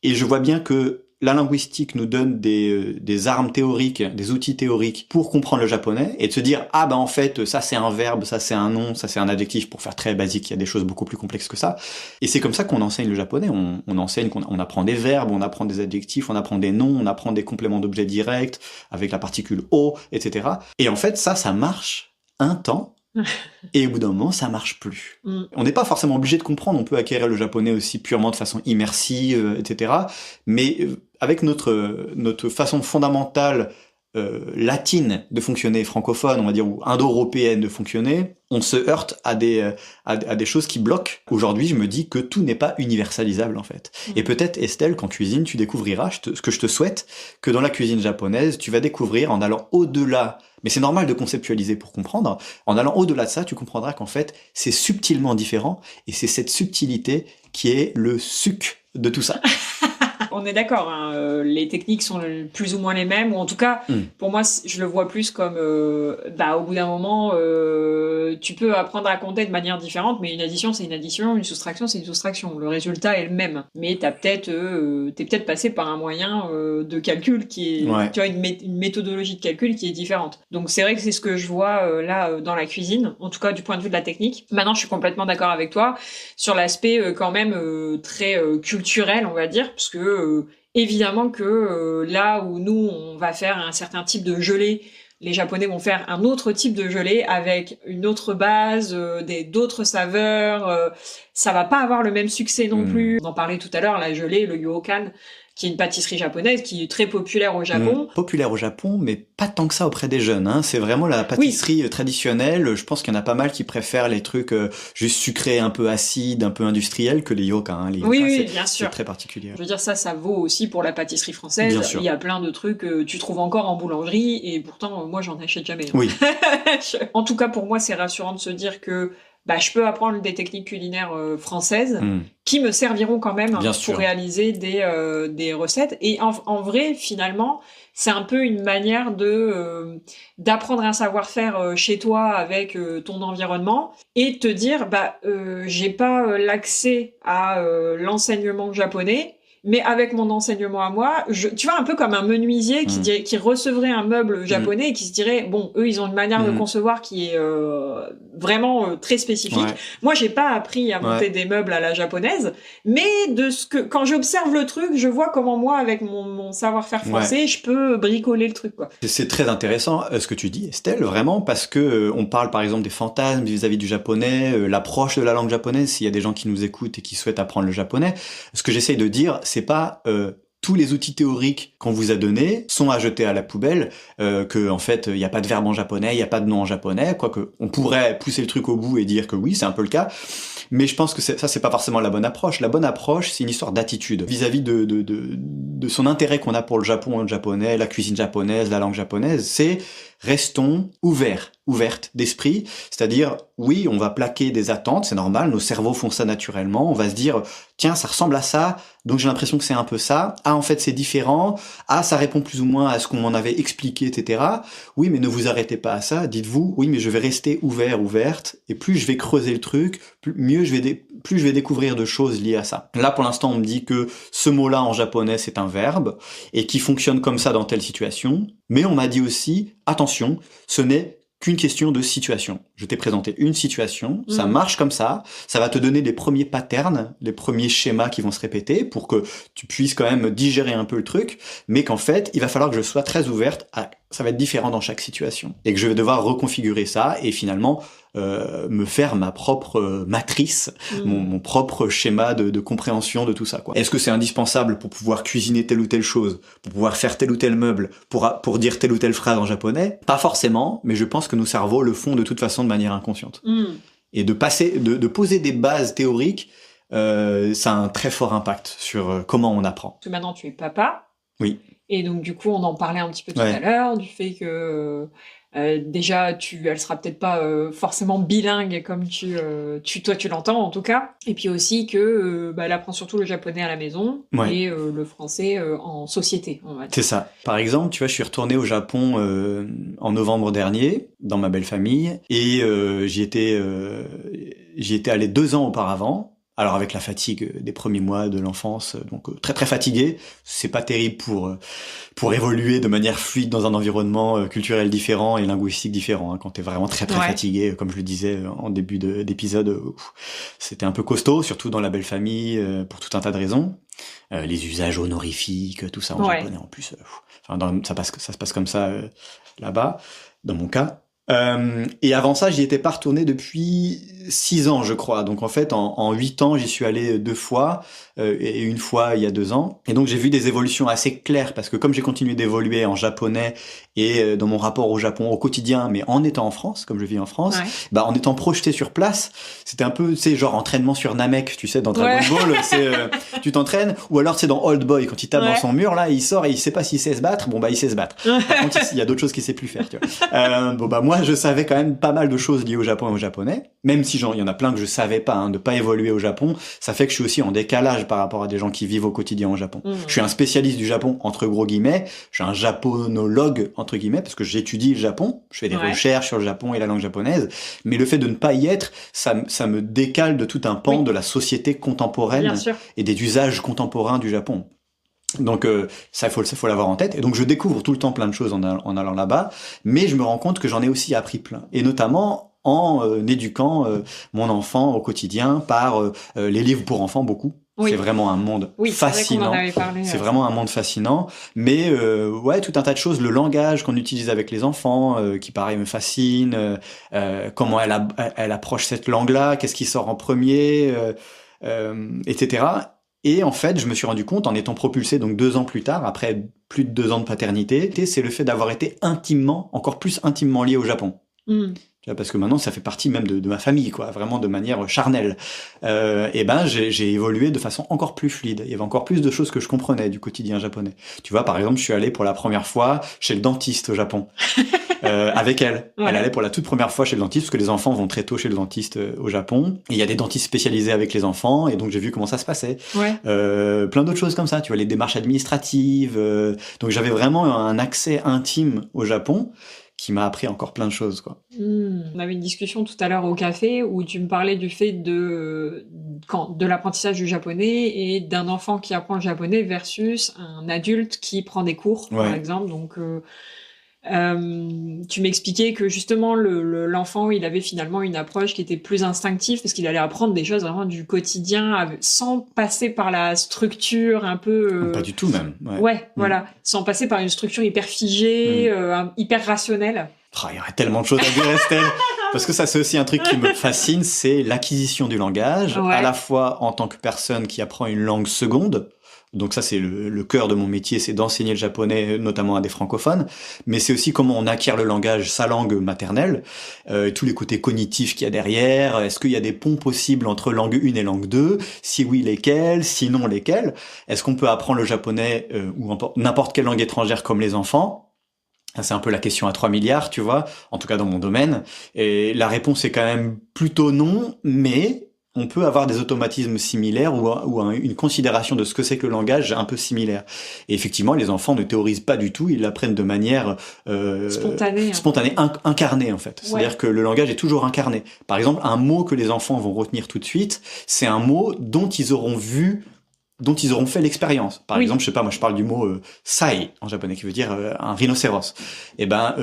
et je vois bien que la linguistique nous donne des armes théoriques, des outils théoriques pour comprendre le japonais et de se dire, ah ben en fait, ça c'est un verbe, ça c'est un nom, ça c'est un adjectif, pour faire très basique, il y a des choses beaucoup plus complexes que ça. Et c'est comme ça qu'on enseigne le japonais, on enseigne, on apprend des verbes, on apprend des adjectifs, on apprend des noms, on apprend des compléments d'objets directs avec la particule o, etc. Et en fait, ça marche un temps. Et au bout d'un moment, ça marche plus. On n'est pas forcément obligé de comprendre, on peut acquérir le japonais aussi purement de façon immersive, etc. Mais avec notre façon fondamentale latine de fonctionner, francophone, on va dire, ou indo-européenne de fonctionner, on se heurte à des choses qui bloquent. Aujourd'hui, je me dis que tout n'est pas universalisable, en fait. Et peut-être, Estelle, qu'en cuisine, tu découvriras, ce que je te souhaite, que dans la cuisine japonaise, tu vas découvrir, en allant au-delà, mais c'est normal de conceptualiser pour comprendre, en allant au-delà de ça, tu comprendras qu'en fait, c'est subtilement différent, et c'est cette subtilité qui est le suc de tout ça. On est d'accord, hein, les techniques sont plus ou moins les mêmes, ou en tout cas, pour moi, je le vois plus comme, au bout d'un moment, tu peux apprendre à compter de manière différente, mais une addition, c'est une addition, une soustraction, c'est une soustraction. Le résultat est le même. Mais t'es peut-être passé par un moyen de calcul qui est, tu vois, une méthodologie de calcul qui est différente. Donc c'est vrai que c'est ce que je vois là dans la cuisine, en tout cas du point de vue de la technique. Maintenant, je suis complètement d'accord avec toi sur l'aspect quand même très culturel, on va dire, parce que évidemment que là où nous on va faire un certain type de gelée, les Japonais vont faire un autre type de gelée avec une autre base, d'autres saveurs. Ça va pas avoir le même succès non plus. On en parlait tout à l'heure, la gelée, le ryokan, qui est une pâtisserie japonaise qui est très populaire au Japon. Populaire au Japon, mais pas tant que ça auprès des jeunes. Hein. C'est vraiment la pâtisserie traditionnelle. Je pense qu'il y en a pas mal qui préfèrent les trucs juste sucrés, un peu acides, un peu industriels, que les yoka. Hein. Les yoka, Bien sûr. C'est très particulier. Je veux dire, ça vaut aussi pour la pâtisserie française. Bien sûr. Il y a plein de trucs que tu trouves encore en boulangerie, et pourtant, moi, j'en achète jamais. Oui. En tout cas, pour moi, c'est rassurant de se dire que je peux apprendre des techniques culinaires françaises qui me serviront quand même pour réaliser des recettes. Et en vrai, finalement, c'est un peu une manière d'apprendre un savoir-faire chez toi avec ton environnement et te dire, j'ai pas l'accès à l'enseignement japonais, mais avec mon enseignement à moi, tu vois, un peu comme un menuisier qui recevrait un meuble japonais et qui se dirait, bon, eux, ils ont une manière de concevoir qui est vraiment très spécifique. Ouais. Moi, j'ai pas appris à monter des meubles à la japonaise, mais quand j'observe le truc, je vois comment moi, avec mon savoir-faire français, je peux bricoler le truc, quoi. C'est très intéressant ce que tu dis, Estelle, vraiment, parce que on parle par exemple des fantasmes vis-à-vis du japonais, l'approche de la langue japonaise, s'il y a des gens qui nous écoutent et qui souhaitent apprendre le japonais. Ce que j'essaye de dire, c'est pas tous les outils théoriques qu'on vous a donnés sont à jeter à la poubelle, que en fait il n'y a pas de verbe en japonais, il n'y a pas de nom en japonais, quoique on pourrait pousser le truc au bout et dire que oui, c'est un peu le cas, mais je pense que ça c'est pas forcément la bonne approche. La bonne approche, c'est une histoire d'attitude vis-à-vis de son intérêt qu'on a pour le Japon, le japonais, la cuisine japonaise, la langue japonaise. C'est restons ouvertes d'esprit, c'est-à-dire, oui, on va plaquer des attentes, c'est normal, nos cerveaux font ça naturellement, on va se dire, tiens, ça ressemble à ça, donc j'ai l'impression que c'est un peu ça, ah, en fait, c'est différent, ah, ça répond plus ou moins à ce qu'on m'en avait expliqué, etc. Oui, mais ne vous arrêtez pas à ça, dites-vous, oui, mais je vais rester ouverte, et plus je vais creuser le truc, plus je vais découvrir de choses liées à ça. Là, pour l'instant, on me dit que ce mot-là, en japonais, c'est un verbe, et qui fonctionne comme ça dans telle situation, mais on m'a dit aussi, attention, ce n'est qu'une question de situation. Je t'ai présenté une situation, ça marche comme ça va te donner les premiers patterns, les premiers schémas qui vont se répéter pour que tu puisses quand même digérer un peu le truc, mais qu'en fait, il va falloir que je sois très ouverte ça va être différent dans chaque situation. Et que je vais devoir reconfigurer ça et finalement me faire ma propre matrice, mon propre schéma de compréhension de tout ça, quoi. Est-ce que c'est indispensable pour pouvoir cuisiner telle ou telle chose, pour pouvoir faire tel ou tel meuble, pour dire telle ou telle phrase en japonais? Pas forcément, mais je pense que nos cerveaux le font de toute façon de manière inconsciente. Et de poser des bases théoriques, ça a un très fort impact sur comment on apprend. Parce que maintenant tu es papa. Oui. Et donc du coup on en parlait un petit peu tout à l'heure, du fait que déjà elle sera peut-être pas forcément bilingue comme toi tu l'entends en tout cas, et puis aussi que elle apprend surtout le japonais à la maison et le français en société, on va dire. C'est ça. Par exemple, tu vois, je suis retourné au Japon en novembre dernier dans ma belle famille et j'y étais allé 2 ans auparavant. Alors avec la fatigue des premiers mois de l'enfance, donc très très fatigué, c'est pas terrible pour évoluer de manière fluide dans un environnement culturel différent et linguistique différent. Hein. Quand t'es vraiment très très fatigué, comme je le disais en début d'épisode, c'était un peu costaud, surtout dans la belle famille, pour tout un tas de raisons. Les usages honorifiques, tout ça en japonais en plus. Ça se passe comme ça là-bas, dans mon cas. Et avant ça, j'y étais pas retourné depuis 6 ans, je crois. Donc en fait, en 8 ans, j'y suis allé 2 fois, et une fois il y a 2 ans. Et donc j'ai vu des évolutions assez claires, parce que comme j'ai continué d'évoluer en japonais et dans mon rapport au Japon au quotidien, mais en étant en France, comme je vis en France, en étant projeté sur place, c'était un peu, genre entraînement sur Namek, tu sais, dans Dragon Ball, tu t'entraînes, ou alors c'est dans Old Boy, quand il tape dans son mur, là, il sort et il sait pas s'il sait se battre, il sait se battre. Par contre, il y a d'autres choses qu'il sait plus faire, tu vois. Moi, je savais quand même pas mal de choses liées au Japon et aux Japonais, même si il y en a plein que je savais pas, de pas évoluer au Japon, ça fait que je suis aussi en décalage par rapport à des gens qui vivent au quotidien au Japon. Je suis un spécialiste du Japon, entre gros guillemets, je suis un japonologue, entre guillemets, parce que j'étudie le Japon, je fais des recherches sur le Japon et la langue japonaise, mais le fait de ne pas y être, ça me décale de tout un pan de la société contemporaine et des usages contemporains du Japon. Donc ça faut l'avoir en tête, et donc je découvre tout le temps plein de choses en allant là-bas, mais je me rends compte que j'en ai aussi appris plein, et notamment en éduquant mon enfant au quotidien par les livres pour enfants, beaucoup. C'est vraiment un monde fascinant. C'est vraiment un monde fascinant, mais tout un tas de choses, le langage qu'on utilise avec les enfants qui pareil me fascine, comment elle approche cette langue-là, qu'est-ce qui sort en premier, etc. Et en fait, je me suis rendu compte, en étant propulsé donc 2 ans plus tard, après plus de 2 ans de paternité, c'est le fait d'avoir été encore plus intimement lié au Japon. Tu vois, parce que maintenant, ça fait partie même de ma famille, quoi, vraiment de manière charnelle. Et ben, j'ai évolué de façon encore plus fluide. Il y avait encore plus de choses que je comprenais du quotidien japonais. Tu vois, par exemple, je suis allé pour la première fois chez le dentiste au Japon. Avec elle. Ouais. Elle allait pour la toute première fois chez le dentiste, parce que les enfants vont très tôt chez le dentiste au Japon. Et il y a des dentistes spécialisés avec les enfants, et donc j'ai vu comment ça se passait. Ouais. Plein d'autres choses comme ça, tu vois, les démarches administratives. Donc j'avais vraiment un accès intime au Japon qui m'a appris encore plein de choses, quoi. On avait une discussion tout à l'heure au café où tu me parlais du fait de l'apprentissage du japonais et d'un enfant qui apprend le japonais versus un adulte qui prend des cours, par Ouais. exemple. Donc, tu m'expliquais que justement l'enfant il avait finalement une approche qui était plus instinctive parce qu'il allait apprendre des choses vraiment du quotidien sans passer par la structure un peu Pas du tout même. ouais, voilà, sans passer par une structure hyper figée, hyper rationnelle. Il y aurait tellement de choses à dire, Estelle. Parce que ça, c'est aussi un truc qui me fascine, c'est l'acquisition du langage, Ouais. à la fois en tant que personne qui apprend une langue seconde. Donc ça, c'est le cœur de mon métier, c'est d'enseigner le japonais, notamment à des francophones. Mais c'est aussi comment on acquiert le langage, sa langue maternelle, tous les côtés cognitifs qu'il y a derrière. Est-ce qu'il y a des ponts possibles entre langue 1 et langue 2? Si oui, lesquels? Sinon, lesquels? Est-ce qu'on peut apprendre le japonais ou n'importe quelle langue étrangère comme les enfants? C'est un peu la question à 3 milliards, tu vois, en tout cas dans mon domaine. Et la réponse est quand même plutôt non, mais on peut avoir des automatismes similaires ou une considération de ce que c'est que le langage un peu similaire. Et effectivement, les enfants ne théorisent pas du tout, ils l'apprennent de manière spontanée, incarnée en fait. C'est-à-dire que le langage est toujours incarné. Par exemple, un mot que les enfants vont retenir tout de suite, c'est un mot dont ils auront fait l'expérience. Par exemple, je sais pas, moi je parle du mot sai en japonais qui veut dire un rhinocéros. Et ben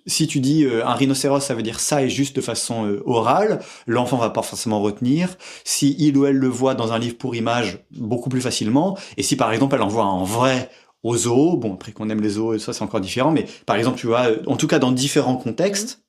si tu dis un rhinocéros, ça veut dire sai juste de façon orale, l'enfant va pas forcément retenir. Si il ou elle le voit dans un livre pour images, beaucoup plus facilement. Et si par exemple elle en voit en vrai au zoo, bon après qu'on aime les zoos et ça c'est encore différent, mais par exemple tu vois, en tout cas dans différents contextes,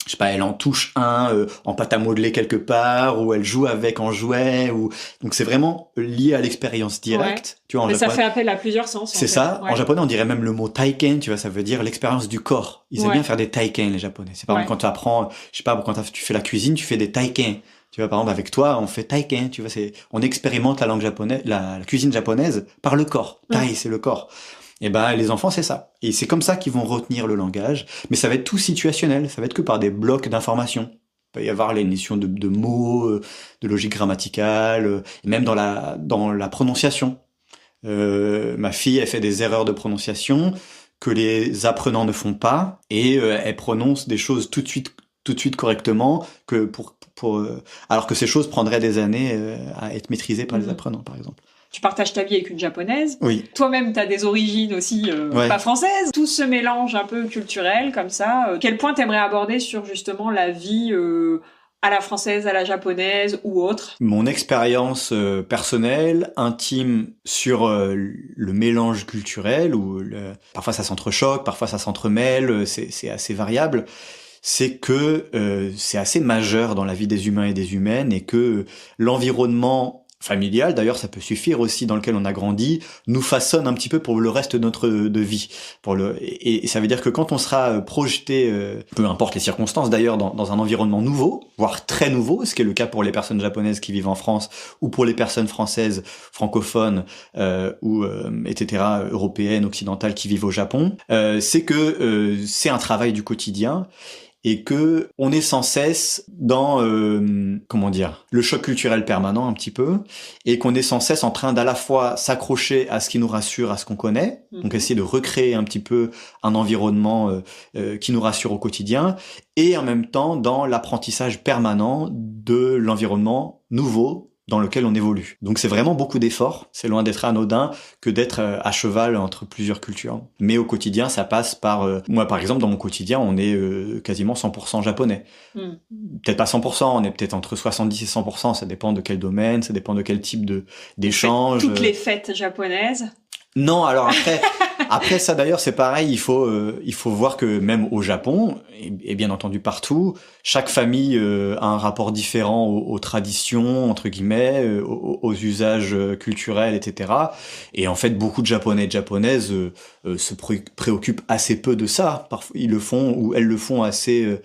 je sais pas, elle en touche un en pâte à modeler quelque part, ou elle joue avec en jouet, ou donc c'est vraiment lié à l'expérience directe. Tu vois, en mais japonais, ça fait appel à plusieurs sens. c'est ça. En japonais, on dirait même le mot taiken. Tu vois, ça veut dire l'expérience du corps. Ils aiment bien faire des taiken, les japonais. C'est par exemple quand tu apprends, je sais pas, quand tu fais la cuisine, tu fais des taiken. Tu vois, par exemple, avec toi, on fait taiken. Tu vois, on expérimente la langue japonaise, la cuisine japonaise par le corps. Tai, c'est le corps. Et ben les enfants c'est ça. Et c'est comme ça qu'ils vont retenir le langage. Mais ça va être tout situationnel. Ça va être que par des blocs d'informations. Il peut y avoir les notions de mots, de logique grammaticale, et même dans la prononciation. Ma fille, elle fait des erreurs de prononciation que les apprenants ne font pas, et elle prononce des choses tout de suite correctement, alors que ces choses prendraient des années à être maîtrisées par les apprenants, par exemple. Tu partages ta vie avec une japonaise. Oui. Toi-même, tu as des origines aussi pas françaises. Tout ce mélange un peu culturel comme ça. Quel point t'aimerais aborder sur justement la vie à la française, à la japonaise ou autre? Mon expérience personnelle, intime sur le mélange culturel, où parfois ça s'entrechoque, parfois ça s'entremêle, c'est assez variable. C'est que c'est assez majeur dans la vie des humains et des humaines, et que l'environnement familial, d'ailleurs ça peut suffire aussi, dans lequel on a grandi, nous façonne un petit peu pour le reste de vie. Et ça veut dire que quand on sera projeté, peu importe les circonstances d'ailleurs, dans un environnement nouveau, voire très nouveau, ce qui est le cas pour les personnes japonaises qui vivent en France, ou pour les personnes françaises, francophones, ou etc., européennes, occidentales qui vivent au Japon, c'est que c'est un travail du quotidien, et que on est sans cesse dans le choc culturel permanent un petit peu, et qu'on est sans cesse en train d'à la fois s'accrocher à ce qui nous rassure, à ce qu'on connaît, donc essayer de recréer un petit peu un environnement qui nous rassure au quotidien, et en même temps dans l'apprentissage permanent de l'environnement nouveau dans lequel on évolue. Donc c'est vraiment beaucoup d'efforts, c'est loin d'être anodin que d'être à cheval entre plusieurs cultures. Mais au quotidien, ça passe par... moi, par exemple, dans mon quotidien, on est quasiment 100% japonais. Peut-être pas 100%, on est peut-être entre 70 et 100%, ça dépend de quel domaine, ça dépend de quel type d'échange. Toutes les fêtes japonaises. Non, alors après, Après ça d'ailleurs c'est pareil, il faut voir que même au Japon et bien entendu partout, chaque famille a un rapport différent aux traditions entre guillemets, aux usages culturels, etc. Et en fait beaucoup de Japonais et de Japonaises se préoccupent assez peu de ça. Parfois ils le font ou elles le font assez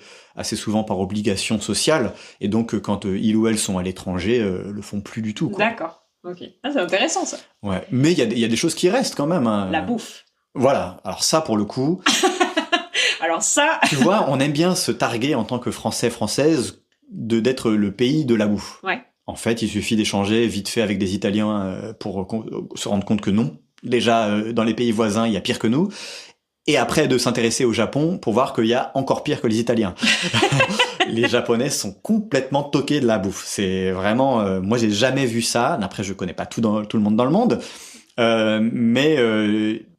souvent par obligation sociale. Et donc quand ils ou elles sont à l'étranger, le font plus du tout, quoi. D'accord. Ok. Ah, c'est intéressant ça. Ouais. Mais il y a des choses qui restent quand même. Hein. La bouffe. Voilà. Alors ça pour le coup. Alors ça. Tu vois, on aime bien se targuer en tant que Français, Française, d'être le pays de la bouffe. Ouais. En fait, il suffit d'échanger vite fait avec des Italiens pour se rendre compte que non. Déjà, dans les pays voisins, il y a pire que nous. Et après, de s'intéresser au Japon pour voir qu'il y a encore pire que les Italiens. Les Japonais sont complètement toqués de la bouffe. C'est vraiment... moi, j'ai jamais vu ça. Après, je connais pas tout le monde dans le monde. Mais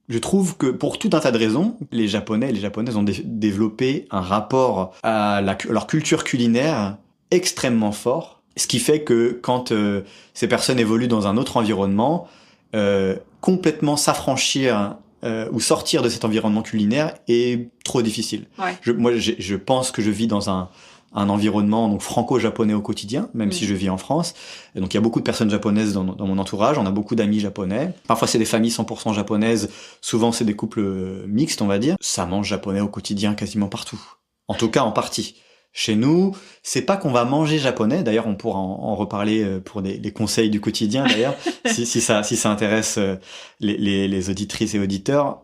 je trouve que pour tout un tas de raisons, les Japonais et les Japonaises ont développé un rapport à leur culture culinaire extrêmement fort. Ce qui fait que quand ces personnes évoluent dans un autre environnement, complètement s'affranchir ou sortir de cet environnement culinaire est trop difficile. Ouais. Je pense que je vis dans un environnement donc franco-japonais au quotidien, même si je vis en France. Et donc il y a beaucoup de personnes japonaises dans mon entourage, on a beaucoup d'amis japonais. Parfois c'est des familles 100% japonaises, souvent c'est des couples mixtes, on va dire. Ça mange japonais au quotidien quasiment partout. En tout cas en partie. Chez nous, c'est pas qu'on va manger japonais. D'ailleurs, on pourra en reparler pour les conseils du quotidien. D'ailleurs, si ça intéresse les auditrices et auditeurs.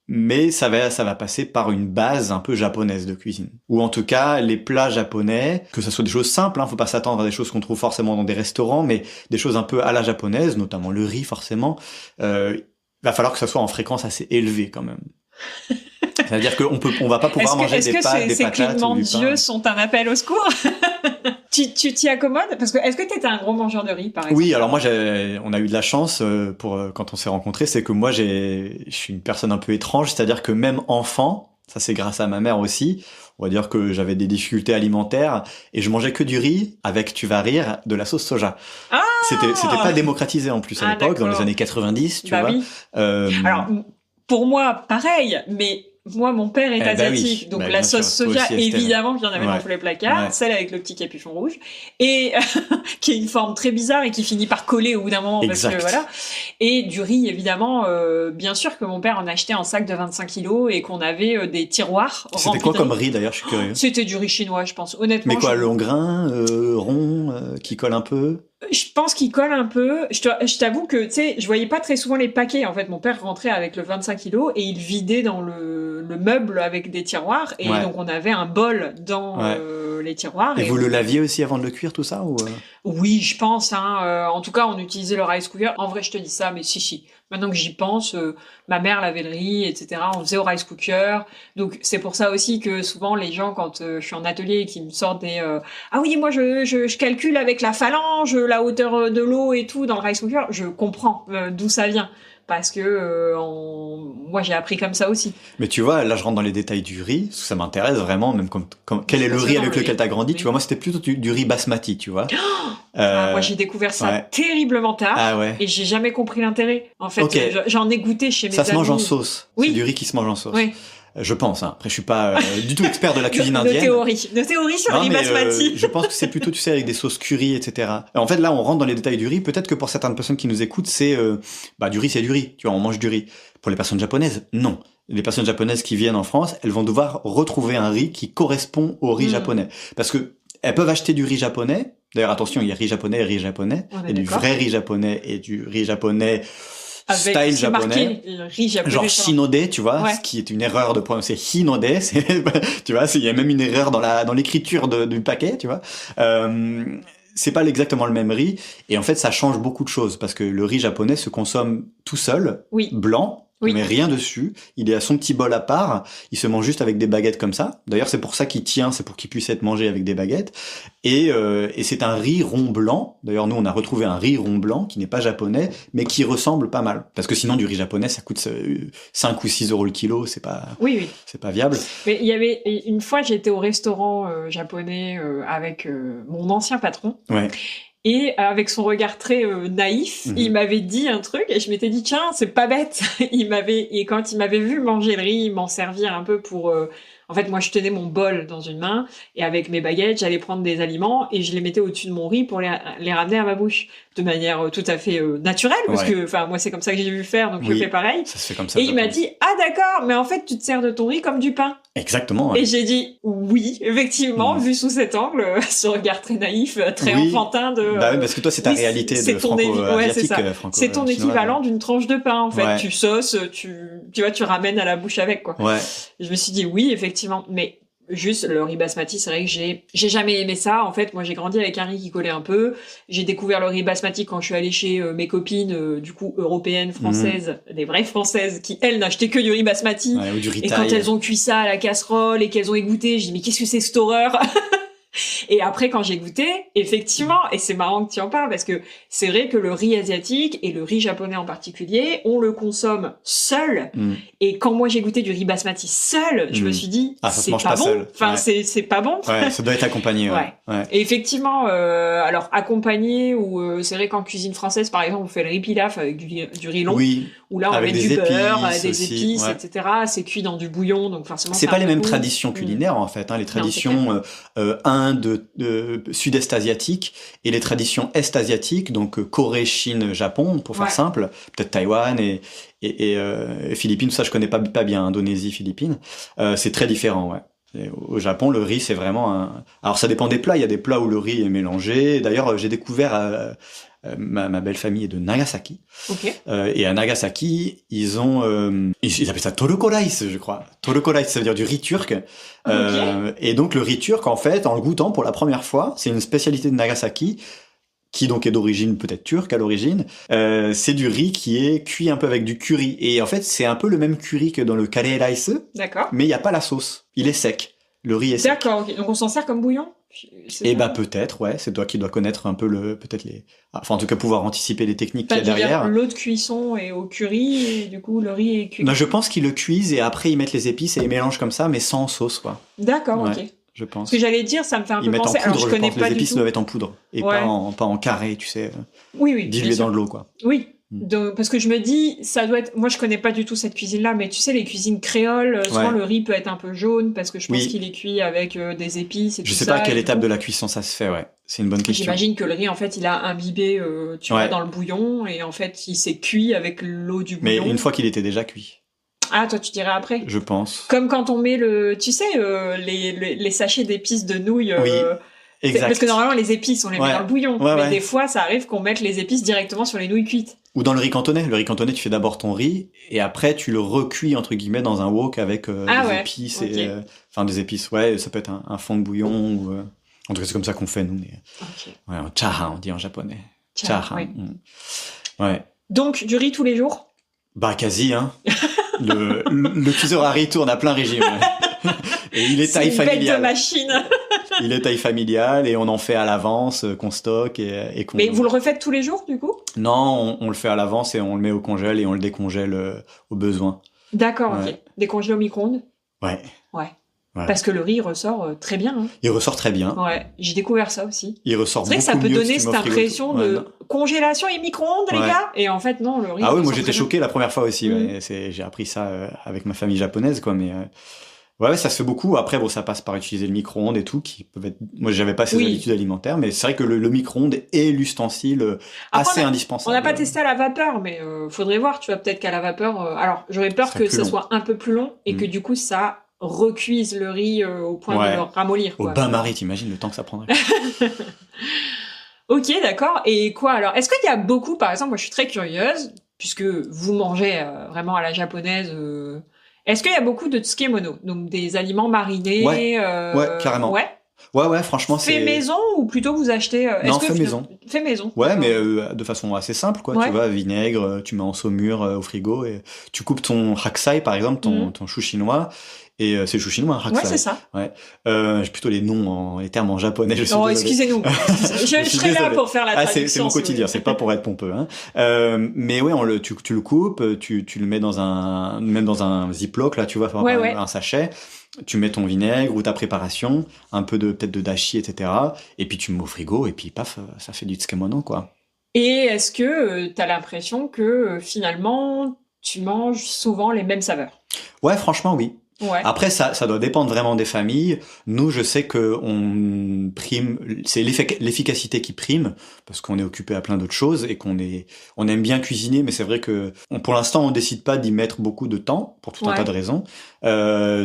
Mais ça va passer par une base un peu japonaise de cuisine. Ou en tout cas, les plats japonais, que ce soit des choses simples, faut pas s'attendre à des choses qu'on trouve forcément dans des restaurants, mais des choses un peu à la japonaise, notamment le riz forcément. Va falloir que ça soit en fréquence assez élevée quand même. C'est-à-dire qu'on va pas pouvoir manger des pâtes, des patates ou du pain. Est-ce que ces clignements d'yeux sont un appel au secours? Tu t'y accommodes? Parce que est-ce que t'étais un gros mangeur de riz, par exemple? Oui, alors moi, on a eu de la chance quand on s'est rencontrés, c'est que moi, je suis une personne un peu étrange, c'est-à-dire que même enfant, ça c'est grâce à ma mère aussi, on va dire que j'avais des difficultés alimentaires et je mangeais que du riz avec, tu vas rire, de la sauce soja. Ah! C'était pas démocratisé en plus à l'époque, dans les années 90, tu vois. Oui. Alors, pour moi, pareil, mais moi, mon père est asiatique, donc la sauce soja, évidemment, qu'il y en avait dans tous les placards, celle avec le petit capuchon rouge, et qui a une forme très bizarre et qui finit par coller au bout d'un moment, parce que voilà. Et du riz, évidemment, bien sûr que mon père en achetait en sac de 25 kilos et qu'on avait des tiroirs remplis. C'était quoi comme riz d'ailleurs, je suis curieux. C'était du riz chinois, je pense, honnêtement. Mais quoi, long grain, rond, qui colle un peu? Je pense qu'il colle un peu. Je t'avoue que, tu sais, je voyais pas très souvent les paquets. En fait, mon père rentrait avec le 25 kilos et il vidait dans le meuble avec des tiroirs. Et donc, on avait un bol dans les tiroirs. Et vous le laviez aussi avant de le cuire, tout ça ou Oui, je pense. En tout cas, on utilisait le rice cooker. En vrai, je te dis ça, mais si. Maintenant que j'y pense, ma mère lavait le riz, etc. On faisait au rice cooker. Donc, c'est pour ça aussi que souvent, les gens, quand je suis en atelier et qu'ils me sortent des... ah oui, moi, je calcule avec la phalange, la hauteur de l'eau et tout dans le rice cooker. Je comprends d'où ça vient. Parce que moi, j'ai appris comme ça aussi. Mais tu vois, là, je rentre dans les détails du riz, parce que ça m'intéresse vraiment, même quel est le riz avec lequel t'as grandi. Oui. Tu vois, moi, c'était plutôt du riz basmati, tu vois. Moi, j'ai découvert ça terriblement tard. Ah ouais. Et j'ai jamais compris l'intérêt. En fait, j'en ai goûté chez mes amis. Ça se mange en sauce. Oui. C'est du riz qui se mange en sauce. Oui. Je pense. Après, je suis pas du tout expert de la cuisine indienne. De théorie sur le riz basmati. Je pense que c'est plutôt, tu sais, avec des sauces curry, etc. En fait, là, on rentre dans les détails du riz. Peut-être que pour certaines personnes qui nous écoutent, c'est du riz, c'est du riz. Tu vois, on mange du riz. Pour les personnes japonaises, non. Les personnes japonaises qui viennent en France, elles vont devoir retrouver un riz qui correspond au riz japonais, parce que elles peuvent acheter du riz japonais. D'ailleurs, attention, il y a riz japonais et riz japonais. Il y a du vrai riz japonais et du riz japonais. Style japonais, genre shinode, tu vois, ce qui est une erreur de prononcer hinode, tu vois, il y a même une erreur dans l'écriture du paquet, tu vois. C'est pas exactement le même riz, et en fait ça change beaucoup de choses, parce que le riz japonais se consomme tout seul, blanc. On met rien dessus, il est à son petit bol à part, il se mange juste avec des baguettes comme ça. D'ailleurs, c'est pour ça qu'il tient, c'est pour qu'il puisse être mangé avec des baguettes. Et c'est un riz rond blanc. D'ailleurs, nous, on a retrouvé un riz rond blanc qui n'est pas japonais, mais qui ressemble pas mal. Parce que sinon, du riz japonais, ça coûte 5 ou 6 euros le kilo, c'est pas viable. Mais il y avait une fois, j'étais au restaurant japonais avec mon ancien patron. Ouais. Et avec son regard très naïf, il m'avait dit un truc et je m'étais dit tiens, c'est pas bête. Et quand il m'avait vu manger le riz, m'en servir un peu pour en fait, moi, je tenais mon bol dans une main et avec mes baguettes, j'allais prendre des aliments et je les mettais au-dessus de mon riz pour les ramener à ma bouche de manière tout à fait naturelle parce que, enfin, moi, c'est comme ça que j'ai vu faire, donc je fais pareil. Ça se fait comme ça. Et il m'a dit, ah d'accord, mais en fait, tu te sers de ton riz comme du pain. Exactement. Ouais. Et j'ai dit, oui, effectivement, vu sous cet angle, ce regard très naïf, très enfantin de... Bah oui, parce que toi, c'est ta réalité de franco-asiatique. C'est ton équivalent d'une tranche de pain, en fait. Ouais. Tu sauces, tu vois, tu ramènes à la bouche avec, quoi. Ouais. Et je me suis dit, oui, effectivement, mais... Juste le riz basmati, c'est vrai que j'ai jamais aimé ça. En fait, moi j'ai grandi avec un riz qui collait un peu. J'ai découvert le riz basmati quand je suis allée chez mes copines, du coup européennes, françaises, des vraies françaises, qui elles n'achetaient que du riz basmati. Ouais, ou du riz et quand elles ont cuit ça à la casserole et qu'elles ont égoutté, j'ai dit mais qu'est-ce que c'est cette horreur? Et après, quand j'ai goûté, effectivement, et c'est marrant que tu en parles parce que c'est vrai que le riz asiatique et le riz japonais en particulier, on le consomme seul. Et quand moi j'ai goûté du riz basmati seul, je me suis dit, c'est pas bon. Seul. Enfin, c'est pas bon. Ouais, ça doit être accompagné. Ouais. Et effectivement, alors accompagné ou c'est vrai qu'en cuisine française, par exemple, on fait le riz pilaf avec du riz long. Oui. Où là, on met du beurre, des épices, ouais. etc. C'est cuit dans du bouillon, donc forcément. C'est pas les mêmes traditions culinaires en fait. Hein. Les traditions sud-est asiatique et les traditions est-asiatiques, donc Corée, Chine, Japon, pour faire simple, peut-être Taïwan et Philippines, tout ça je connais pas bien, Indonésie, Philippines, c'est très différent, ouais. Et au Japon, le riz, c'est vraiment alors ça dépend des plats, il y a des plats où le riz est mélangé. D'ailleurs, j'ai découvert ma belle famille est de Nagasaki. Okay. Et à Nagasaki, ils ont ils appellent ça Toruko rice, je crois. Toruko rice, ça veut dire du riz turc. Et donc le riz turc, en fait, en le goûtant pour la première fois, c'est une spécialité de Nagasaki qui donc est d'origine peut-être turque à l'origine. C'est du riz qui est cuit un peu avec du curry. Et en fait, c'est un peu le même curry que dans le curry rice. D'accord. Mais il n'y a pas la sauce. Il est sec. Le riz est sec. D'accord, okay. Donc on s'en sert comme bouillon? Et bah peut-être, ouais, c'est toi qui dois connaître un peu peut-être les, enfin en tout cas pouvoir anticiper les techniques qu'il y a derrière. L'eau de cuisson est au curry et du coup le riz est cuit. Non, je pense qu'ils le cuisent et après ils mettent les épices et ils mélangent comme ça, mais sans sauce, quoi. D'accord, ok. Je pense. Ce que j'allais dire, ça me fait un peu penser. Ils mettent en poudre, alors je connais pas les du épices tout. doivent être en poudre et pas en carré, tu sais. Oui, dilué dans de l'eau, quoi. Oui. Donc, parce que je me dis, ça doit être. Moi, je connais pas du tout cette cuisine-là, mais tu sais, les cuisines créoles, souvent le riz peut être un peu jaune parce que je pense qu'il est cuit avec des épices et tout ça. Je sais pas à quelle étape de la cuisson ça se fait, ouais. C'est une bonne question. J'imagine que le riz, en fait, il a imbibé, tu vois, dans le bouillon et en fait, il s'est cuit avec l'eau du bouillon. Mais une fois qu'il était déjà cuit. Ah, toi, tu dirais après? Je pense. Comme quand on met tu sais, les sachets d'épices de nouilles. Oui. Exact. Parce que normalement, les épices, on les met dans le bouillon. Mais des fois, ça arrive qu'on mette les épices directement sur les nouilles cuites. Ou dans le riz cantonais. Le riz cantonais, tu fais d'abord ton riz et après tu le recuis entre guillemets dans un wok avec des épices et enfin des épices. Ouais, ça peut être un fond de bouillon ou en tout cas c'est comme ça qu'on fait nous. Mais... Ouais, chaha on dit en japonais. Chaha. Oui. Ouais. Donc du riz tous les jours? Bah quasi hein. le cuiseur à riz tourne à plein régime. Ouais. Et il est taille familiale. C'est une bête de machine. Il est taille familiale et on en fait à l'avance, qu'on stocke et qu'on... Mais vous le refaites tous les jours, du coup? Non, on le fait à l'avance et on le met au congèle et on le décongèle au besoin. D'accord, ok. Décongelé au micro-ondes? Ouais. Parce que le riz ressort très bien. Hein. Il ressort très bien. Ouais, j'ai découvert ça aussi. Il ressort beaucoup mieux. C'est vrai que ça peut donner si cette impression de congélation et micro-ondes, les gars. Et en fait, non, le riz... Ah oui, moi j'étais choqué la première fois aussi. J'ai appris ça avec ma famille japonaise, quoi, mais... Ouais, ça se fait beaucoup. Après, bon, ça passe par utiliser le micro-ondes et tout, qui peuvent être... Moi, j'avais pas ces habitudes alimentaires, mais c'est vrai que le micro-ondes est l'ustensile assez indispensable. On n'a pas testé à la vapeur, mais faudrait voir. Tu vois, peut-être qu'à la vapeur... alors, j'aurais peur que ça soit un peu plus long et que du coup, ça recuise le riz au point de le ramollir. Au bain-marie, t'imagines le temps que ça prendrait. Ok, d'accord. Et quoi alors? Est-ce qu'il y a beaucoup, par exemple, moi je suis très curieuse, puisque vous mangez vraiment à la japonaise... Est-ce qu'il y a beaucoup de tsukemono, donc des aliments marinés? Ouais, carrément. Ouais, franchement, c'est... Fait maison ou plutôt vous achetez... Non, fait maison. Fait maison. Ouais, mais de façon assez simple, quoi. Tu vois, vinaigre, tu mets en saumure au frigo et tu coupes ton haksai, par exemple, ton chou chinois, Et c'est le chinois, Ouais, c'est ça. Ouais. J'ai plutôt les termes en japonais. Je suis Oh, désolé. excusez-nous. Je suis serai là désolé. pour faire la traduction. C'est mon si vous quotidien, voulez. c'est pas pour être pompeux. Hein. Mais ouais, tu le coupes, tu le mets même dans un ziploc, là, tu vois, Ouais, ouais. un sachet. Tu mets ton vinaigre ou ta préparation, peut-être de dashi, etc. Et puis tu le mets au frigo et puis paf, ça fait du tsukemono, quoi. Et est-ce que t'as l'impression que finalement, tu manges souvent les mêmes saveurs? Ouais, franchement, oui. Ouais. Après, ça doit dépendre vraiment des familles. Nous, je sais que on prime, c'est l'efficacité qui prime, parce qu'on est occupé à plein d'autres choses et on aime bien cuisiner, mais c'est vrai que pour l'instant, on décide pas d'y mettre beaucoup de temps, pour tout un Ouais. tas de raisons.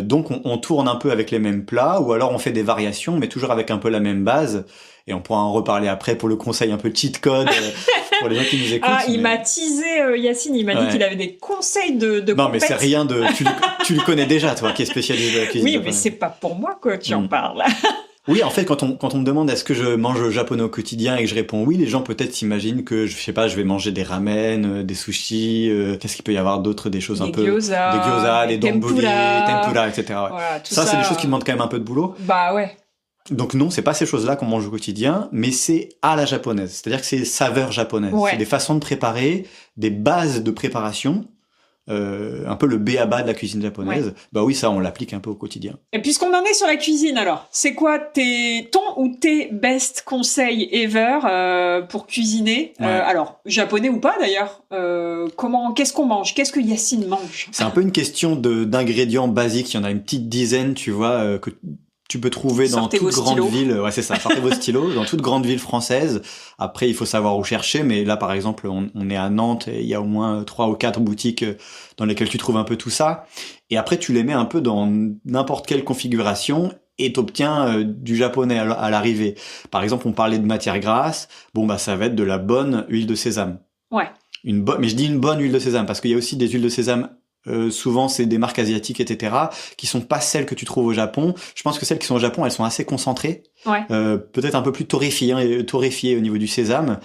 Donc, on tourne un peu avec les mêmes plats, ou alors on fait des variations, mais toujours avec un peu la même base. Et on pourra en reparler après pour le conseil un peu cheat code pour les gens qui nous écoutent. Ah, il mais- m'a teasé, Yacine, il m'a dit Ouais. qu'il avait des conseils de Non, mais compète. c'est rien de. Tu le connais déjà, toi, qui est spécialisé de la cuisine Oui, mais japonaise. c'est pas pour moi que tu en Mm. parles. Oui, en fait, quand on me demande est-ce que je mange japonais au quotidien et que je réponds oui, les gens peut-être s'imaginent que je sais pas, je vais manger des ramen, des sushis, qu'est-ce qu'il peut y avoir d'autre, des choses un Des peu gyoza, des gyoza, des donburi, tempura, etc. Ouais. Voilà, tout Ça, c'est des choses qui demandent quand même un peu de boulot. Bah ouais. Donc non, c'est pas ces choses-là qu'on mange au quotidien, mais c'est à la japonaise. C'est-à-dire que c'est saveurs japonaises. Ouais. C'est des façons de préparer, des bases de préparation, un peu le b.a.-ba de la cuisine japonaise. Bah oui, ça, on l'applique un peu au quotidien. Et puisqu'on en est sur la cuisine, alors, c'est quoi ton ou tes best conseils ever pour cuisiner Ouais. Alors, japonais ou pas d'ailleurs. Qu'est-ce qu'on mange? Qu'est-ce que Yacine mange? C'est un peu une question d'ingrédients basiques. Il y en a une petite dizaine, tu vois, que tu peux trouver dans Sortez toute vos grande stylos. ville. Ouais, c'est ça. Sortez vos stylos dans toute grande ville française. Après, il faut savoir où chercher. Mais là, par exemple, on est à Nantes et il y a au moins 3 ou 4 boutiques dans lesquelles tu trouves un peu tout ça. Et après, tu les mets un peu dans n'importe quelle configuration et t'obtiens du japonais à l'arrivée. Par exemple, on parlait de matière grasse. Bon, bah, ça va être de la bonne huile de sésame. Ouais. Mais je dis une bonne huile de sésame parce qu'il y a aussi des huiles de sésame. Souvent, c'est des marques asiatiques, etc., qui sont pas celles que tu trouves au Japon. Je pense que celles qui sont au Japon, elles sont assez concentrées, Ouais. peut-être un peu plus torréfiées au niveau du sésame.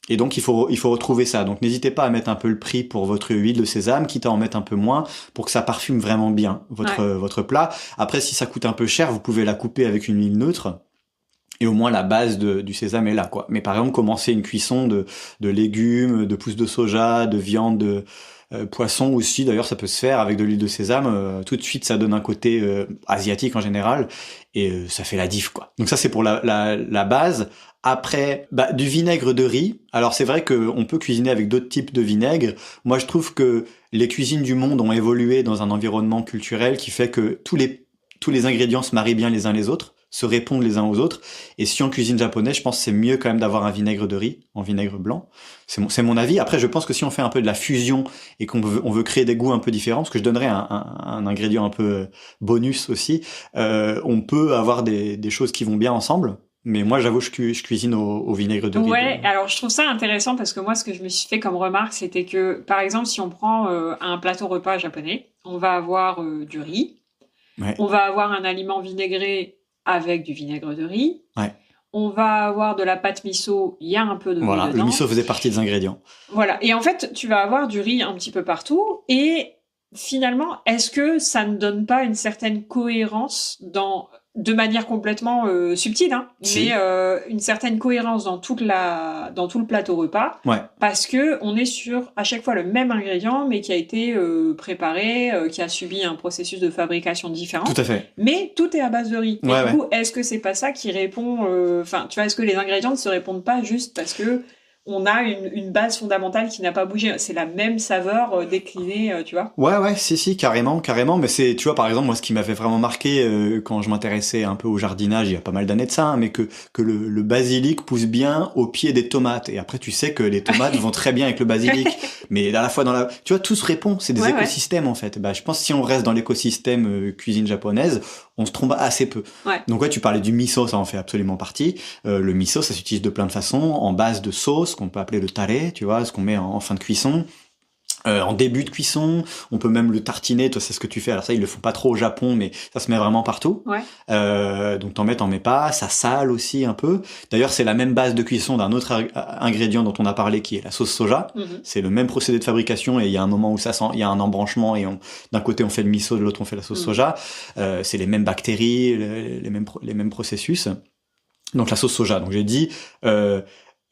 Et donc, il faut retrouver ça. Donc, n'hésitez pas à mettre un peu le prix pour votre huile de sésame, quitte à en mettre un peu moins, pour que ça parfume vraiment bien votre plat. Après, si ça coûte un peu cher, vous pouvez la couper avec une huile neutre. Et au moins la base du sésame est là, quoi. Mais par exemple, commencer une cuisson de légumes, de pousses de soja, de viande, de poisson aussi. D'ailleurs, ça peut se faire avec de l'huile de sésame. Tout de suite, ça donne un côté asiatique en général, et ça fait la diff, quoi. Donc ça, c'est pour la base. Après, du vinaigre de riz. Alors c'est vrai qu'on peut cuisiner avec d'autres types de vinaigre. Moi, je trouve que les cuisines du monde ont évolué dans un environnement culturel qui fait que tous les ingrédients se marient bien les uns les autres, se répondent les uns aux autres. Et si en cuisine japonaise, je pense que c'est mieux quand même d'avoir un vinaigre de riz en vinaigre blanc. C'est mon avis. Après, je pense que si on fait un peu de la fusion et qu'on veut créer des goûts un peu différents, parce que je donnerais un ingrédient un peu bonus aussi, on peut avoir des choses qui vont bien ensemble. Mais moi, j'avoue, je cuisine au vinaigre de riz. Ouais, alors je trouve ça intéressant parce que moi, ce que je me suis fait comme remarque, c'était que, par exemple, si on prend un plateau repas japonais, on va avoir du riz, Ouais. on va avoir un aliment vinaigré avec du vinaigre de riz, Ouais. on va avoir de la pâte miso, il y a un peu de riz Voilà, dedans. le miso faisait partie des ingrédients. Voilà, et en fait, tu vas avoir du riz un petit peu partout, et finalement, est-ce que ça ne donne pas une certaine cohérence de manière complètement subtile, hein, Si. mais une certaine cohérence dans tout le plateau repas, Ouais. parce que on est sur à chaque fois le même ingrédient, mais qui a été préparé, qui a subi un processus de fabrication différent. Tout à fait. Mais tout est à base de riz. Et Ouais, du coup, est-ce que c'est pas ça qui répond Enfin, tu vois, est-ce que les ingrédients ne se répondent pas juste parce que on a une base fondamentale qui n'a pas bougé? C'est la même saveur déclinée, tu vois. Ouais, si, carrément. Mais c'est, tu vois, par exemple, moi, ce qui m'avait vraiment marqué quand je m'intéressais un peu au jardinage, il y a pas mal d'années de ça, hein, mais que le basilic pousse bien au pied des tomates. Et après, tu sais que les tomates vont très bien avec le basilic. Mais à la fois tu vois, tout se répond. C'est des Ouais, écosystèmes, en fait. Je pense que si on reste dans l'écosystème cuisine japonaise, on se trompe assez peu. Ouais. Donc ouais, tu parlais du miso, ça en fait absolument partie. Le miso, ça s'utilise de plein de façons, en base de sauce, qu'on peut appeler le tare, tu vois, ce qu'on met en fin de cuisson. en début de cuisson, on peut même le tartiner, toi c'est ce que tu fais, alors ça ils le font pas trop au Japon, mais ça se met vraiment partout. Ouais. Donc t'en mets pas, ça sale aussi un peu. D'ailleurs c'est la même base de cuisson d'un autre ingrédient dont on a parlé qui est la sauce soja. C'est le même procédé de fabrication et il y a un moment où il y a un embranchement et d'un côté on fait le miso, de l'autre on fait la sauce soja. C'est les mêmes bactéries, les mêmes processus. Donc la sauce soja, donc j'ai dit...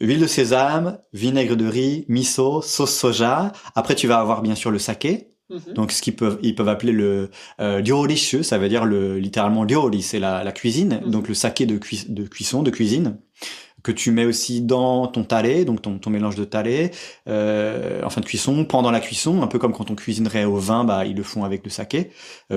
huile de sésame, vinaigre de riz, miso, sauce soja. Après, tu vas avoir bien sûr le saké. Donc, ils peuvent appeler le ryorishu, ça veut dire littéralement ryori, c'est la cuisine. Donc, le saké de cuisine, que tu mets aussi dans ton tare, donc ton mélange de tare, en fin de cuisson, pendant la cuisson, un peu comme quand on cuisinerait au vin, bah ils le font avec le saké,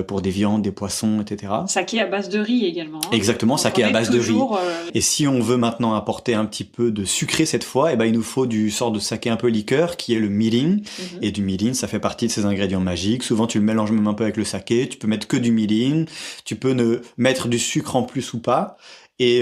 pour des viandes, des poissons, etc. Saké à base de riz également. Hein. Exactement, saké à base de riz. Euh... Et si on veut maintenant apporter un petit peu de sucré cette fois, eh ben il nous faut du sort de saké un peu liqueur, qui est le mirin. Et du mirin, ça fait partie de ces ingrédients magiques. Souvent, tu le mélanges même un peu avec le saké. Tu peux mettre que du mirin. Tu peux mettre du sucre en plus ou pas. Et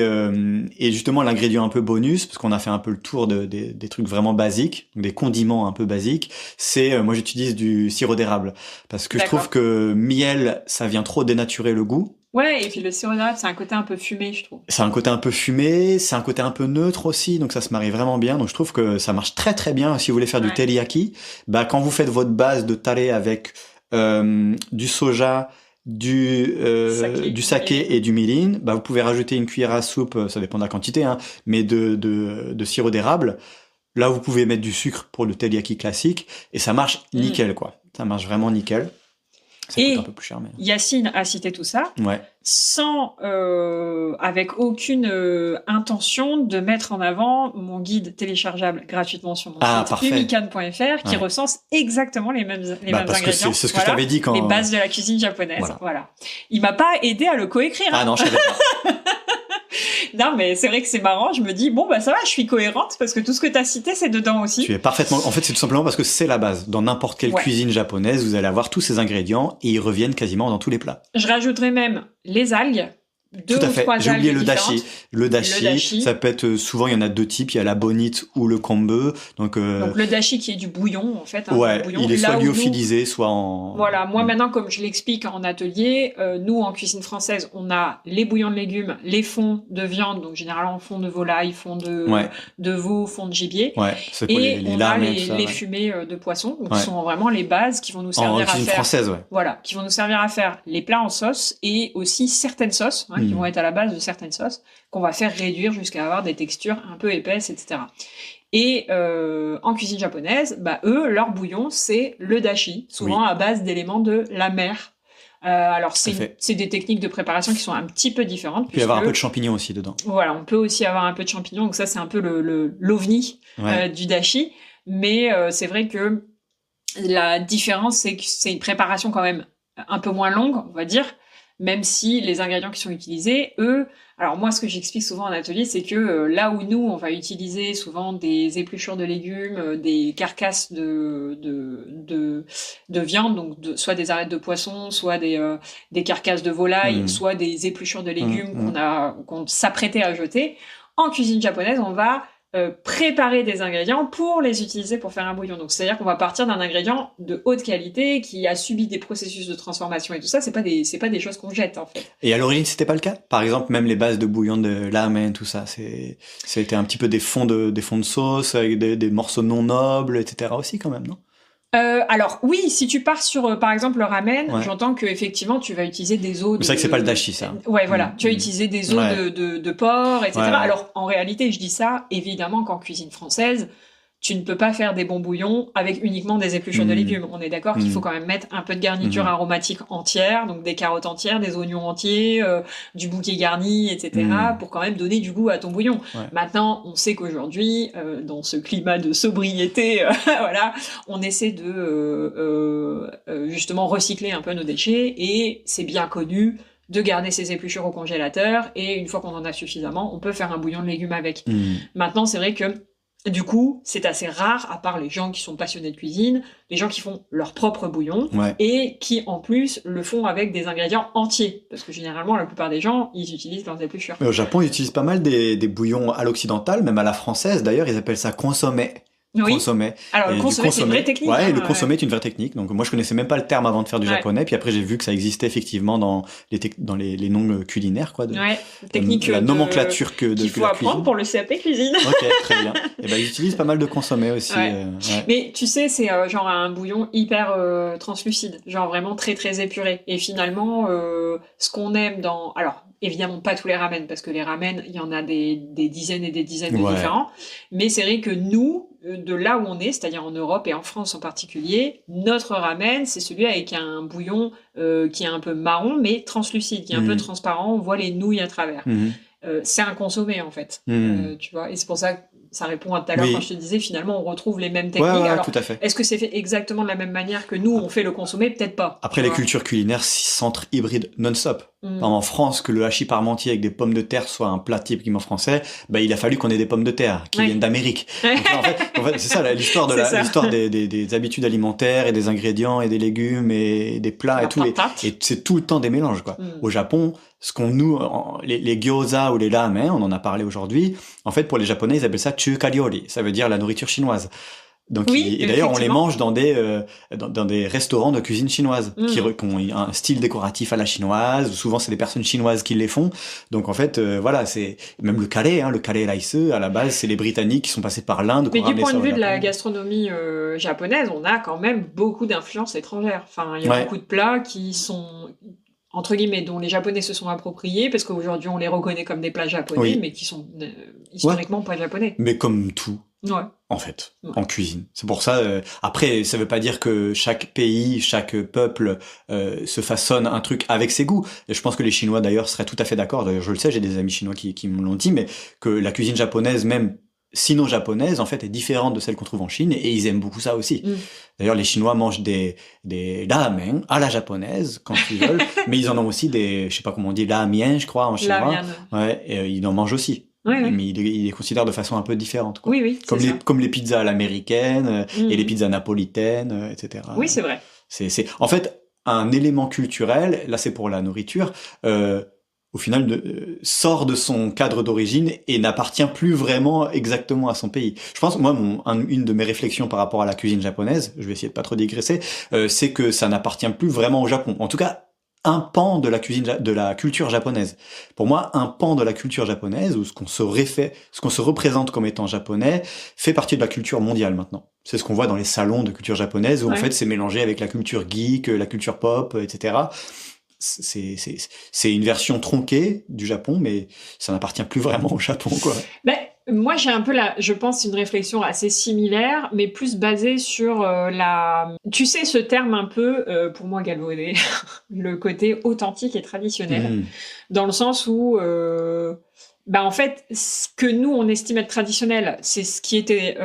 justement l'ingrédient un peu bonus, parce qu'on a fait un peu le tour des trucs vraiment basiques, des condiments un peu basiques, c'est moi j'utilise du sirop d'érable parce que je trouve que miel ça vient trop dénaturer le goût. Ouais, et puis le sirop d'érable c'est un côté un peu fumé, je trouve. C'est un côté un peu fumé, c'est un côté un peu neutre aussi, donc ça se marie vraiment bien. Donc je trouve que ça marche très très bien si vous voulez faire du teriyaki. Bah quand vous faites votre base de tare avec du soja, du saké et du mirin, bah vous pouvez rajouter une cuillère à soupe, ça dépend de la quantité, hein, mais de sirop d'érable. Là, vous pouvez mettre du sucre pour le teriyaki classique et ça marche nickel, quoi. Ça marche vraiment nickel. Ça coûte un peu plus cher, mais... Yacine a cité tout ça, sans, avec aucune intention de mettre en avant mon guide téléchargeable gratuitement sur mon site umikan.fr qui recense exactement les mêmes ingrédients. C'est ce que je t'avais dit quand... Les bases de la cuisine japonaise. Voilà. Il m'a pas aidé à le coécrire. Ah non, je savais pas. Non, mais c'est vrai que c'est marrant. Je me dis, bon, bah ça va, je suis cohérente parce que tout ce que t'as cité, c'est dedans aussi. Tu es parfaitement... En fait, c'est tout simplement parce que c'est la base. Dans n'importe quelle cuisine japonaise, vous allez avoir tous ces ingrédients et ils reviennent quasiment dans tous les plats. Je rajouterais même les algues. Tout à fait. J'ai oublié le dashi. Le dashi, ça peut être souvent il y en a deux types, il y a la bonite ou le kombu. Donc le dashi qui est du bouillon en fait. Bouillon. Il est soit lyophilisé, soit en. Voilà, moi maintenant comme je l'explique en atelier, nous en cuisine française, on a les bouillons de légumes, les fonds de viande, donc généralement fond de volaille, fond de veau, fond de gibier. Ouais. C'est pour et les on larmes a et tout ça, les fumées de poisson, donc qui sont vraiment les bases qui vont nous servir à cuisine faire. Française, Voilà, qui vont nous servir à faire les plats en sauce et aussi certaines sauces. Qui vont être à la base de certaines sauces, qu'on va faire réduire jusqu'à avoir des textures un peu épaisses, etc. Et en cuisine japonaise, bah eux, leur bouillon, c'est le dashi, souvent à base d'éléments de la mer. Alors c'est des techniques de préparation qui sont un petit peu différentes. Il peut y avoir un peu de champignons aussi dedans. Voilà, on peut aussi avoir un peu de champignons, donc ça c'est un peu l'ovni du dashi. Mais c'est vrai que la différence, c'est que c'est une préparation quand même un peu moins longue, on va dire, même si les ingrédients qui sont utilisés, eux... Alors moi, ce que j'explique souvent en atelier, c'est que là où nous, on va utiliser souvent des épluchures de légumes, des carcasses de viande, donc soit des arêtes de poisson, soit des carcasses de volaille, soit des épluchures de légumes qu'on s'apprêtait à jeter, en cuisine japonaise, on va préparer des ingrédients pour les utiliser pour faire un bouillon. Donc c'est-à-dire qu'on va partir d'un ingrédient de haute qualité qui a subi des processus de transformation et tout ça, c'est pas des choses qu'on jette en fait. Et à l'origine, c'était pas le cas. Par exemple, même les bases de bouillon de ramen, tout ça, c'était un petit peu des fonds de sauce avec des morceaux non nobles, etc. aussi quand même, non? Alors oui, si tu pars sur par exemple le ramen, j'entends que effectivement tu vas utiliser des os. C'est vrai que c'est pas le dashi ça. Ouais, voilà, tu vas utiliser des os de porc, etc. Alors en réalité, je dis ça évidemment qu'en cuisine française, tu ne peux pas faire des bons bouillons avec uniquement des épluchures de légumes. On est d'accord qu'il faut quand même mettre un peu de garniture aromatique entière, donc des carottes entières, des oignons entiers, du bouquet garni, etc., pour quand même donner du goût à ton bouillon. Maintenant, on sait qu'aujourd'hui, dans ce climat de sobriété, voilà, on essaie de justement recycler un peu nos déchets, et c'est bien connu de garder ses épluchures au congélateur, et une fois qu'on en a suffisamment, on peut faire un bouillon de légumes avec. Maintenant, c'est vrai que du coup, c'est assez rare, à part les gens qui sont passionnés de cuisine, les gens qui font leur propre bouillon et qui, en plus, le font avec des ingrédients entiers. Parce que généralement, la plupart des gens, ils utilisent leurs épluchures. Au Japon, ils utilisent pas mal des bouillons à l'occidental, même à la française. D'ailleurs, ils appellent ça consommé. Oui. consommé. Alors, Et le du consommé, c'est une vraie technique. Ouais, hein, le consommé est une vraie technique. Donc moi, je connaissais même pas le terme avant de faire du Ouais. japonais. Puis après, j'ai vu que ça existait effectivement dans les noms culinaires, quoi, Ouais, technique la de- nomenclature qu'il de faut la apprendre cuisine. pour le CAP cuisine. Ok, très bien. Et ben, j'utilise pas mal de consommé aussi. Ouais. Ouais. Mais tu sais, c'est genre un bouillon hyper translucide, genre vraiment très très épuré. Et finalement, ce qu'on aime dans... Alors, évidemment pas tous les ramen, parce que les ramen, il y en a des dizaines et des dizaines de Ouais. différents. Mais c'est vrai que nous, de là où on est, c'est-à-dire en Europe et en France en particulier, notre ramen, c'est celui avec un bouillon qui est un peu marron, mais translucide, qui est un peu Mhm. transparent, on voit les nouilles à travers. Mhm. C'est un consommé en fait, Mhm. tu vois. Et c'est pour ça que ça répond à tout à l'heure Oui. quand je te disais finalement on retrouve les mêmes Ouais, techniques. ouais, Alors tout à fait. est-ce que c'est fait exactement de la même manière que nous on fait le consommé? Peut-être pas. Après, tu les vois. cultures culinaires s'entre-hybrident non-stop. Mm. Par exemple, en France, que le hachis parmentier avec des pommes de terre soit un plat typiquement français, bah, il a fallu qu'on ait des pommes de terre qui Ouais. viennent d'Amérique. Donc là, en fait, c'est ça l'histoire C'est ça. l'histoire des habitudes alimentaires et des ingrédients et des légumes et des plats La et tout. patate. Et c'est tout le temps des mélanges, quoi. Mm. Au Japon, les gyoza ou les ramen, on en a parlé aujourd'hui. En fait, pour les Japonais, ils appellent ça chuka ryori. Ça veut dire la nourriture chinoise. Donc, Oui, et d'ailleurs, on les effectivement. mange dans des restaurants de cuisine chinoise qui ont un style décoratif à la chinoise. Souvent, c'est des personnes chinoises qui les font. Donc, en fait, voilà, c'est même le curry rice, à la base, c'est les Britanniques qui sont passés par l'Inde. Mais qui ont du ramené point ça de au vue de la Japon. gastronomie japonaise, on a quand même beaucoup d'influences étrangères. Enfin, il y a Ouais. beaucoup de plats qui sont entre guillemets dont les Japonais se sont appropriés parce qu'aujourd'hui on les reconnaît comme des plats japonais, Oui. mais qui sont historiquement pas japonais. Mais comme tout, Ouais. en fait, Ouais. en cuisine. C'est pour ça. Après, ça veut pas dire que chaque pays, chaque peuple se façonne un truc avec ses goûts. Et je pense que les Chinois d'ailleurs seraient tout à fait d'accord. D'ailleurs, je le sais, j'ai des amis chinois qui me l'ont dit, mais que la cuisine japonaise, même sino-japonaise, en fait, est différente de celle qu'on trouve en Chine, et ils aiment beaucoup ça aussi. Mm. D'ailleurs, les Chinois mangent des ramen à la japonaise quand ils veulent, mais ils en ont aussi des, je sais pas comment on dit, ramen, je crois en La chinois. viande. Ouais, et, ils en mangent aussi. Ouais, ouais. Mais ils les considèrent de façon un peu différente, quoi. Oui, oui. Comme c'est ça. comme les pizzas à l'américaine Mhm. et les pizzas napolitaines, etc. Oui, c'est vrai. C'est en fait un élément culturel. Là, c'est pour la nourriture. Au final, sort de son cadre d'origine et n'appartient plus vraiment exactement à son pays. Je pense, moi, une de mes réflexions par rapport à la cuisine japonaise, je vais essayer de pas trop digresser, c'est que ça n'appartient plus vraiment au Japon. En tout cas, un pan de la culture japonaise. Pour moi, un pan de la culture japonaise, ou ce qu'on se représente comme étant japonais, fait partie de la culture mondiale maintenant. C'est ce qu'on voit dans les salons de culture japonaise, où en Ouais. fait c'est mélangé avec la culture geek, la culture pop, etc. C'est une version tronquée du Japon, mais ça n'appartient plus vraiment au Japon, quoi. Ben, moi, j'ai un peu, je pense, une réflexion assez similaire, mais plus basée sur Tu sais, ce terme un peu, pour moi, galvaudé, le côté authentique et traditionnel, Mmh. dans le sens où, en fait, ce que nous, on estime être traditionnel, c'est ce qui était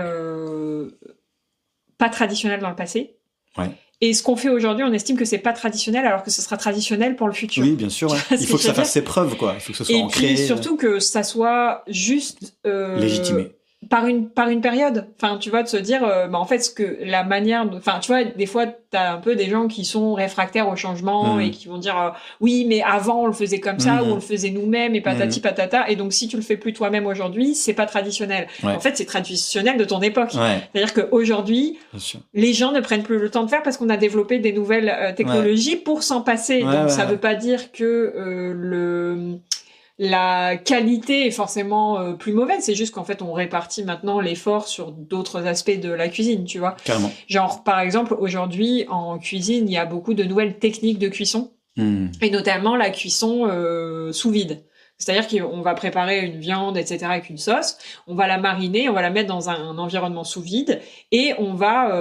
pas traditionnel dans le passé. Ouais. Et ce qu'on fait aujourd'hui, on estime que c'est pas traditionnel, alors que ce sera traditionnel pour le futur. Oui, bien sûr. Ouais. Tu vois ce Il faut que je ça veux dire fasse ses preuves, quoi. Il faut que ce soit Et ancré, puis surtout que ça soit juste légitimé. par une période. Enfin, tu vois, de se dire, en fait, ce que la manière, enfin, tu vois, des fois, t'as un peu des gens qui sont réfractaires au changement et qui vont dire, oui, mais avant on le faisait comme ça, ou on le faisait nous-mêmes et patati patata. Et donc, si tu le fais plus toi-même aujourd'hui, c'est pas traditionnel. Ouais. En fait, c'est traditionnel de ton époque. Ouais, C'est-à-dire qu'aujourd'hui, bien sûr. les gens ne prennent plus le temps de faire parce qu'on a développé des nouvelles technologies pour s'en passer. Ouais, Donc, ouais, ça ouais. veut pas dire que la qualité est forcément plus mauvaise. C'est juste qu'en fait, on répartit maintenant l'effort sur d'autres aspects de la cuisine, tu vois. Carrément. Genre, par exemple, aujourd'hui, en cuisine, il y a beaucoup de nouvelles techniques de cuisson, et notamment la cuisson sous vide. C'est-à-dire qu'on va préparer une viande, etc., avec une sauce, on va la mariner, on va la mettre dans un environnement sous vide, et on va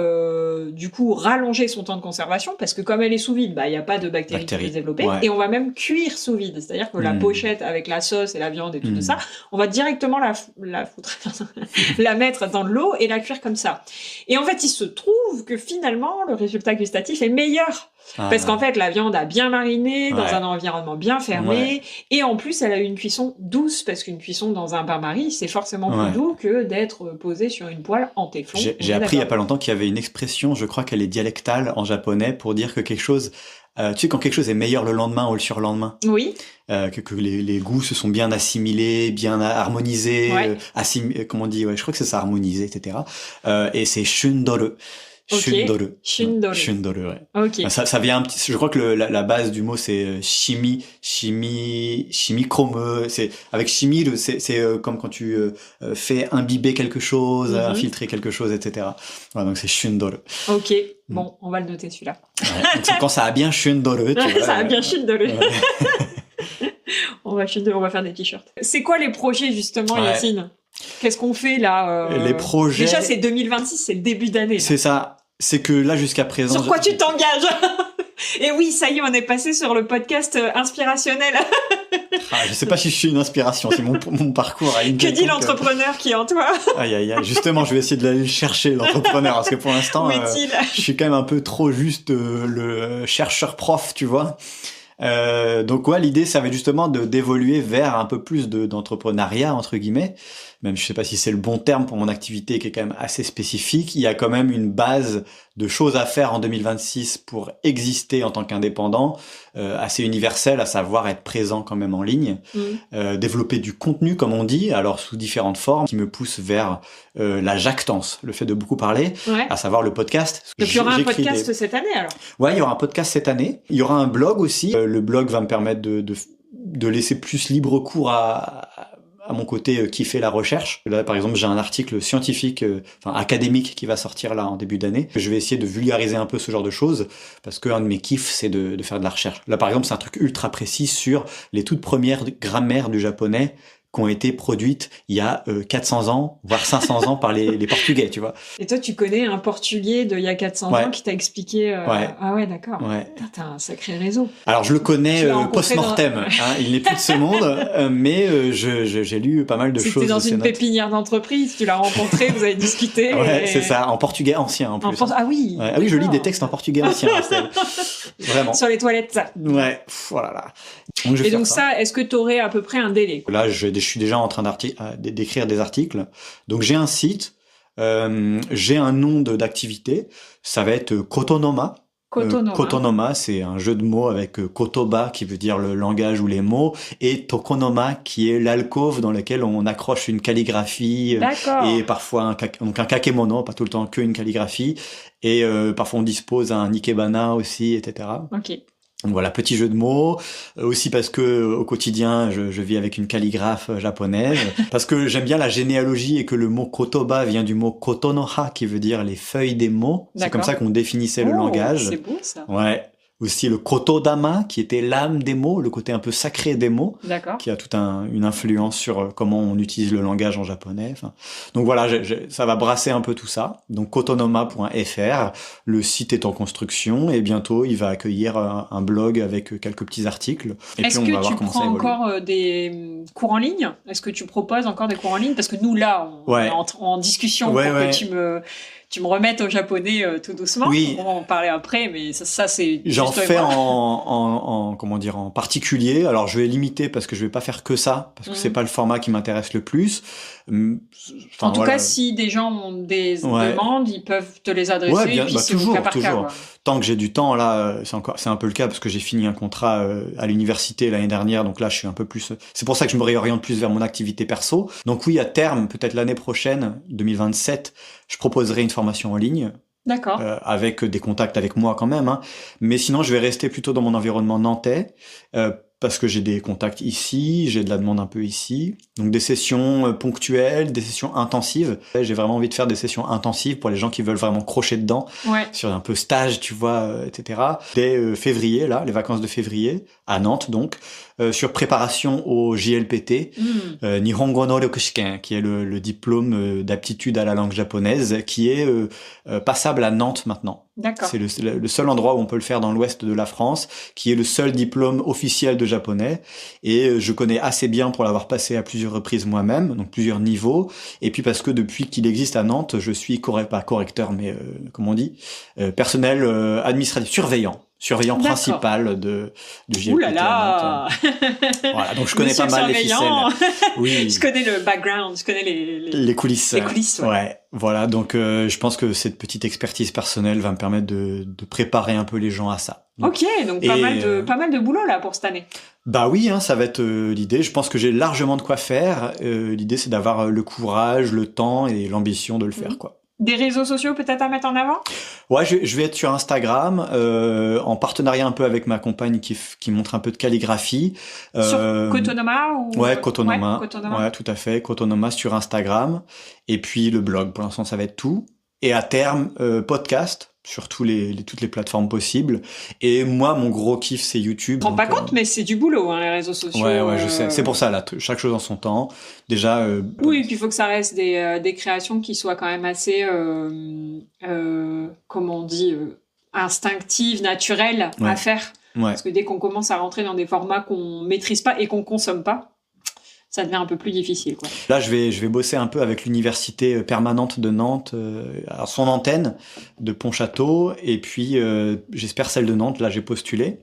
du coup rallonger son temps de conservation, parce que comme elle est sous vide, il n'y a pas de bactéries qui peuvent se développer, ouais. et on va même cuire sous vide. C'est-à-dire que la pochette avec la sauce et la viande et tout ça, on va directement la foutre, la mettre dans de l'eau et la cuire comme ça. Et en fait, il se trouve que finalement, le résultat gustatif est meilleur. Parce qu'en fait, la viande a bien mariné dans un environnement bien fermé, et en plus, elle a une cuisson douce, parce qu'une cuisson dans un bain-marie, c'est forcément Ouais. plus doux que d'être posé sur une poêle en téflon. J'ai On est appris il y a d'accord. pas longtemps qu'il y avait une expression, je crois qu'elle est dialectale en japonais, pour dire que quelque chose, tu sais, quand quelque chose est meilleur le lendemain ou le surlendemain, Oui, que les goûts se sont bien assimilés, bien harmonisés, Ouais. comment on dit, ouais, je crois que c'est ça, harmonisé, etc. Et c'est shundoru. Ok. Shundoru. Shundoru. Shundoru, ouais. ok. Ça vient un petit, je crois que la base du mot c'est chimichrome, c'est avec chimie c'est comme quand tu fais imbiber quelque chose, Mhm. infiltrer quelque chose, etc. Voilà, donc c'est shundoru. Ok, bon, on va le noter celui-là. Ouais. Donc quand ça a bien shundoru, tu vois, Ça a bien Shundoru. ouais. On va faire des t-shirts. C'est quoi les projets justement, Ouais. Yacine? Qu'est-ce qu'on fait là Les projets. Déjà, c'est 2026, c'est le début d'année. là. C'est ça. C'est que là jusqu'à présent. Sur quoi tu t'engages? Et oui, ça y est, on est passé sur le podcast inspirationnel. Je sais pas si je suis une inspiration, c'est mon parcours à une Que dit quelconque- l'entrepreneur qui est en toi? Aïe aïe aïe. Justement, je vais essayer de l'aller le chercher l'entrepreneur parce que pour l'instant. Où est-il? Je suis quand même un peu trop juste le chercheur prof, tu vois. Donc ouais, l'idée, ça va être justement d'évoluer vers un peu plus d'entrepreneuriat, entre guillemets. Même je sais pas si c'est le bon terme pour mon activité qui est quand même assez spécifique. Il y a quand même une base de choses à faire en 2026 pour exister en tant qu'indépendant, assez universelle, à savoir être présent quand même en ligne, développer du contenu comme on dit, alors sous différentes formes, qui me pousse vers la jactance, le fait de beaucoup parler, Ouais. à savoir le podcast. Donc il y aura un J'écris podcast cette année alors. Ouais, il y aura un podcast cette année. Il y aura un blog aussi. Le blog va me permettre de laisser plus libre cours à mon côté qui fait la recherche. Là, par exemple, j'ai un article scientifique, académique qui va sortir là en début d'année. Je vais essayer de vulgariser un peu ce genre de choses parce qu'un de mes kiffs, c'est de faire de la recherche. Là, par exemple, c'est un truc ultra précis sur les toutes premières grammaires du japonais qui ont été produites il y a 400 ans, voire 500 ans par les Portugais, tu vois. Et toi, tu connais un portugais d'il y a 400 Ouais. ans qui t'a expliqué... Ouais. Ah ouais, d'accord. Ouais. Putain, t'as un sacré réseau. Alors je le connais Tu l'as rencontré post-mortem, hein, il n'est plus de ce monde, mais j'ai lu pas mal de C'était choses dans de ses une notes. pépinière d'entreprise, tu l'as rencontré, vous avez discuté. Ouais, et- c'est ça, en portugais ancien en plus. Ah oui. Ouais, ah oui, je lis d'accord. des textes en portugais ancien, Estelle. Vraiment. Sur les toilettes, ça. Ouais, voilà. Là. Donc, je vais Et faire donc ça, est-ce que tu aurais à peu près un délai quoi? Là, je suis déjà en train d'écrire des articles. Donc j'ai un site, j'ai un nom d'activité, ça va être Kotonoma. Kotonoma. Kotonoma, c'est un jeu de mots avec kotoba qui veut dire le langage ou les mots, et Tokonoma qui est l'alcôve dans laquelle on accroche une calligraphie D'accord. et parfois un kakemono, pas tout le temps que une calligraphie, et parfois on dispose un ikebana aussi, etc. Ok. Donc voilà, petit jeu de mots, aussi parce que au quotidien je vis avec une calligraphe japonaise, parce que j'aime bien la généalogie et que le mot kotoba vient du mot kotonoha qui veut dire les feuilles des mots. C'est D'accord. comme ça qu'on définissait le Oh, langage. C'est beau ça. Ouais. Aussi le kotodama qui était l'âme des mots, le côté un peu sacré des mots, D'accord. qui a toute une influence sur comment on utilise le langage en japonais. Enfin, donc voilà, ça va brasser un peu tout ça. Donc kotonoma.fr, le site est en construction et bientôt il va accueillir un blog avec quelques petits articles. Et Est-ce puis on va que voir tu comment ça prends évolue. encore des cours en ligne? Est-ce que tu proposes encore des cours en ligne? Parce que nous, là, on Ouais. est en discussion Ouais, pour ouais. que tu me remettes au japonais tout doucement. Oui. On va en parler après, mais ça c'est... J'en juste toi et fais moi. en particulier. Alors je vais limiter parce que je vais pas faire que ça, parce que c'est pas le format qui m'intéresse le plus. En tout cas, si des gens ont des Ouais. demandes, ils peuvent te les adresser. Ouais, bien, et puis bah, c'est au toujours, cas par cas, toujours. quoi. Tant que j'ai du temps, là, c'est un peu le cas parce que j'ai fini un contrat à l'université l'année dernière, donc là, je suis un peu plus. C'est pour ça que je me réoriente plus vers mon activité perso. Donc oui, à terme, peut-être l'année prochaine, 2027, je proposerai une formation en ligne. D'accord. Avec des contacts avec moi quand même, hein. Mais sinon je vais rester plutôt dans mon environnement nantais parce que j'ai des contacts ici, j'ai de la demande un peu ici, donc des sessions ponctuelles, des sessions intensives. J'ai vraiment envie de faire des sessions intensives pour les gens qui veulent vraiment crocher dedans, Ouais. sur un peu stage, tu vois, etc. Dès février, là, les vacances de février, à Nantes donc, sur préparation au JLPT, Nihongo no Ryokushiken, qui est le diplôme d'aptitude à la langue japonaise, qui est passable à Nantes maintenant. D'accord. C'est le seul endroit où on peut le faire dans l'ouest de la France, qui est le seul diplôme officiel de japonais. Et je connais assez bien pour l'avoir passé à plusieurs reprises moi-même, donc plusieurs niveaux. Et puis parce que depuis qu'il existe à Nantes, je suis pas correcteur, mais comment on dit, personnel administratif, surveillant. surveillant D'accord. principal du JLPT. Ouh là là. Voilà, donc je connais Monsieur pas le mal les ficelles. surveillant. Oui. Je connais le background, je connais Les coulisses. Les coulisses, ouais. Ouais, voilà. Donc, je pense que cette petite expertise personnelle va me permettre de préparer un peu les gens à ça. Donc, Ok, donc pas mal de boulot là pour cette année. bah oui, hein, ça va être l'idée. Je pense que j'ai largement de quoi faire. L'idée, c'est d'avoir le courage, le temps et l'ambition de le faire, quoi. Des réseaux sociaux peut-être à mettre en avant? Ouais, je vais être sur Instagram, en partenariat un peu avec ma compagne qui montre un peu de calligraphie. Sur Cotonoma ou... Ouais, Cotonoma. Ouais, Cotonoma. Ouais, tout à fait. Cotonoma sur Instagram. Et puis le blog, pour l'instant, ça va être tout. Et à terme, podcast sur toutes les plateformes possibles. Et moi, mon gros kiff, c'est YouTube. Je me rends pas compte, mais c'est du boulot, hein, les réseaux sociaux. Ouais, je sais. C'est pour ça, là, chaque chose en son temps. Déjà... Oui, puis il faut que ça reste des créations qui soient quand même assez, comment on dit, instinctives, naturelles à faire. Ouais. Parce que dès qu'on commence à rentrer dans des formats qu'on maîtrise pas et qu'on consomme pas, ça devient un peu plus difficile, quoi. Là, je vais bosser un peu avec l'université permanente de Nantes, à son antenne de Pontchâteau, et puis j'espère celle de Nantes. Là, j'ai postulé,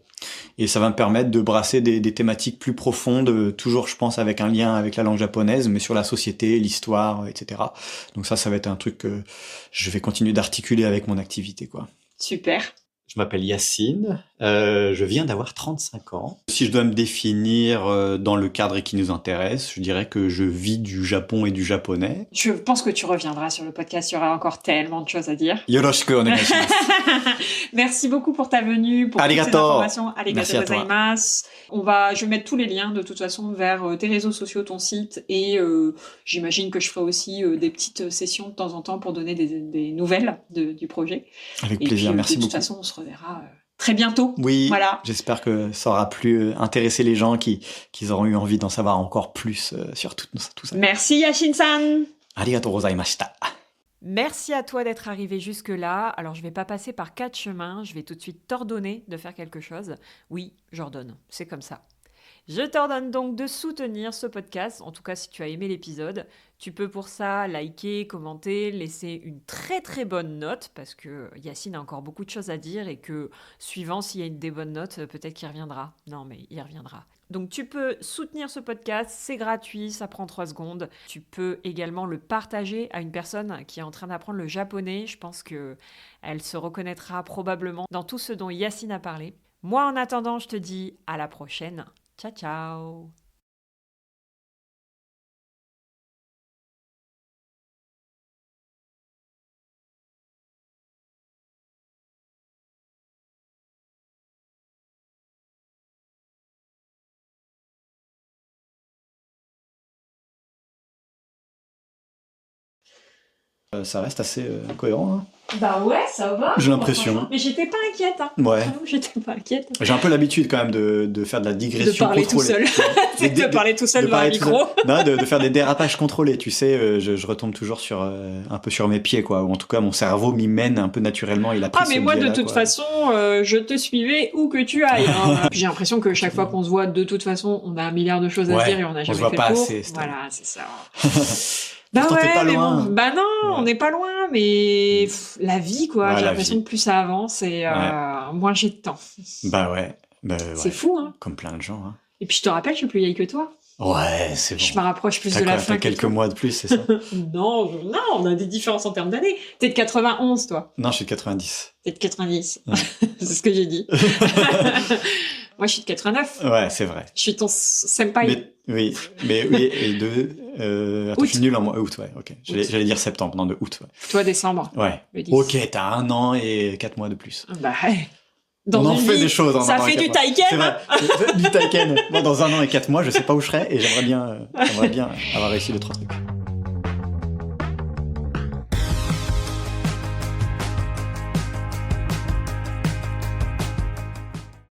et ça va me permettre de brasser des thématiques plus profondes, toujours, je pense, avec un lien avec la langue japonaise, mais sur la société, l'histoire, etc. Donc ça va être un truc que je vais continuer d'articuler avec mon activité, quoi. Super. Je m'appelle Yacine, je viens d'avoir 35 ans. Si je dois me définir dans le cadre qui nous intéresse, je dirais que je vis du Japon et du japonais. Je pense que tu reviendras sur le podcast, il y aura encore tellement de choses à dire. Yoroshiku onegaishimasu. Merci beaucoup pour ta venue, pour toutes ces Arigato. informations. Merci à toi. Gozaimasu. Je vais mettre tous les liens de toute façon vers tes réseaux sociaux, ton site, et j'imagine que je ferai aussi des petites sessions de temps en temps pour donner des nouvelles du projet. Avec Et plaisir, puis, merci de toute beaucoup. façon, on se reverra très bientôt. Oui, Voilà. j'espère que ça aura plu intéresser les gens qu'ils auront eu envie d'en savoir encore plus sur tout ça. Merci Yashin-san. Arigatou gozaimashita. Merci à toi d'être arrivé jusque-là. Alors, je vais pas passer par 4 chemins. Je vais tout de suite t'ordonner de faire quelque chose. Oui, j'ordonne. C'est comme ça. Je t'ordonne donc de soutenir ce podcast. En tout cas, si tu as aimé l'épisode, tu peux pour ça liker, commenter, laisser une très très bonne note parce que Yacine a encore beaucoup de choses à dire et que suivant s'il y a des bonnes notes, peut-être qu'il reviendra. Non, mais il reviendra. Donc tu peux soutenir ce podcast, c'est gratuit, ça prend 3 secondes. Tu peux également le partager à une personne qui est en train d'apprendre le japonais. Je pense qu'elle se reconnaîtra probablement dans tout ce dont Yacine a parlé. Moi, en attendant, je te dis à la prochaine. Ciao, ciao! Ça reste assez cohérent, hein. Bah ouais, ça va. J'ai l'impression. Mais j'étais pas inquiète. Hein. Ouais. J'étais pas inquiète. J'ai un peu l'habitude quand même de faire de la digression De parler tout contrôlée. seul. De parler tout seul devant un parler tout micro. seul. Non, de faire des dérapages contrôlés. Tu sais, je retombe toujours un peu sur mes pieds, quoi. Ou en tout cas, mon cerveau m'y mène un peu naturellement. Il a pris Ah, mais ce moi, de biais-là, toute quoi. façon, je te suivais où que tu ailles. Hein. J'ai l'impression que chaque fois qu'on se voit, de toute façon, on a un milliard de choses à Ouais, dire et on n'a on jamais se voit fait pas le tour. assez, c'est Voilà, c'est ça. Bah Pourtant, t'es ouais, pas mais loin. bon, bah non, Ouais. on n'est pas loin, mais la vie, quoi. Ouais, J'ai la l'impression vie. que plus ça avance et moins j'ai de temps. Bah ouais. C'est fou, hein. Comme plein de gens, hein. Et puis je te rappelle, je suis plus vieille que toi. Ouais, c'est bon. Je me rapproche plus T'as de la quoi, fin t'as que quelques toi. mois de plus, c'est ça? Non, on a des différences en termes d'années. T'es de 91, toi. Non, je suis de 90. T'es de 90. Ouais. C'est ce que j'ai dit. Moi, je suis de 89. Ouais, c'est vrai. Je suis ton senpai. Oui, et attends, Août. je suis nul en mois août, ouais, ok. J'allais dire septembre, non, de août, ouais. Toi, décembre. Ouais. Le 10. Ok, t'as 1 an et 4 mois de plus. Bah, ouais. Dans On en une fait vie, des choses. ça fait du taïken. taiken. C'est vrai, du taïken. Moi, dans 1 an et 4 mois, je sais pas où je serai et j'aimerais bien avoir réussi 2-3 trucs.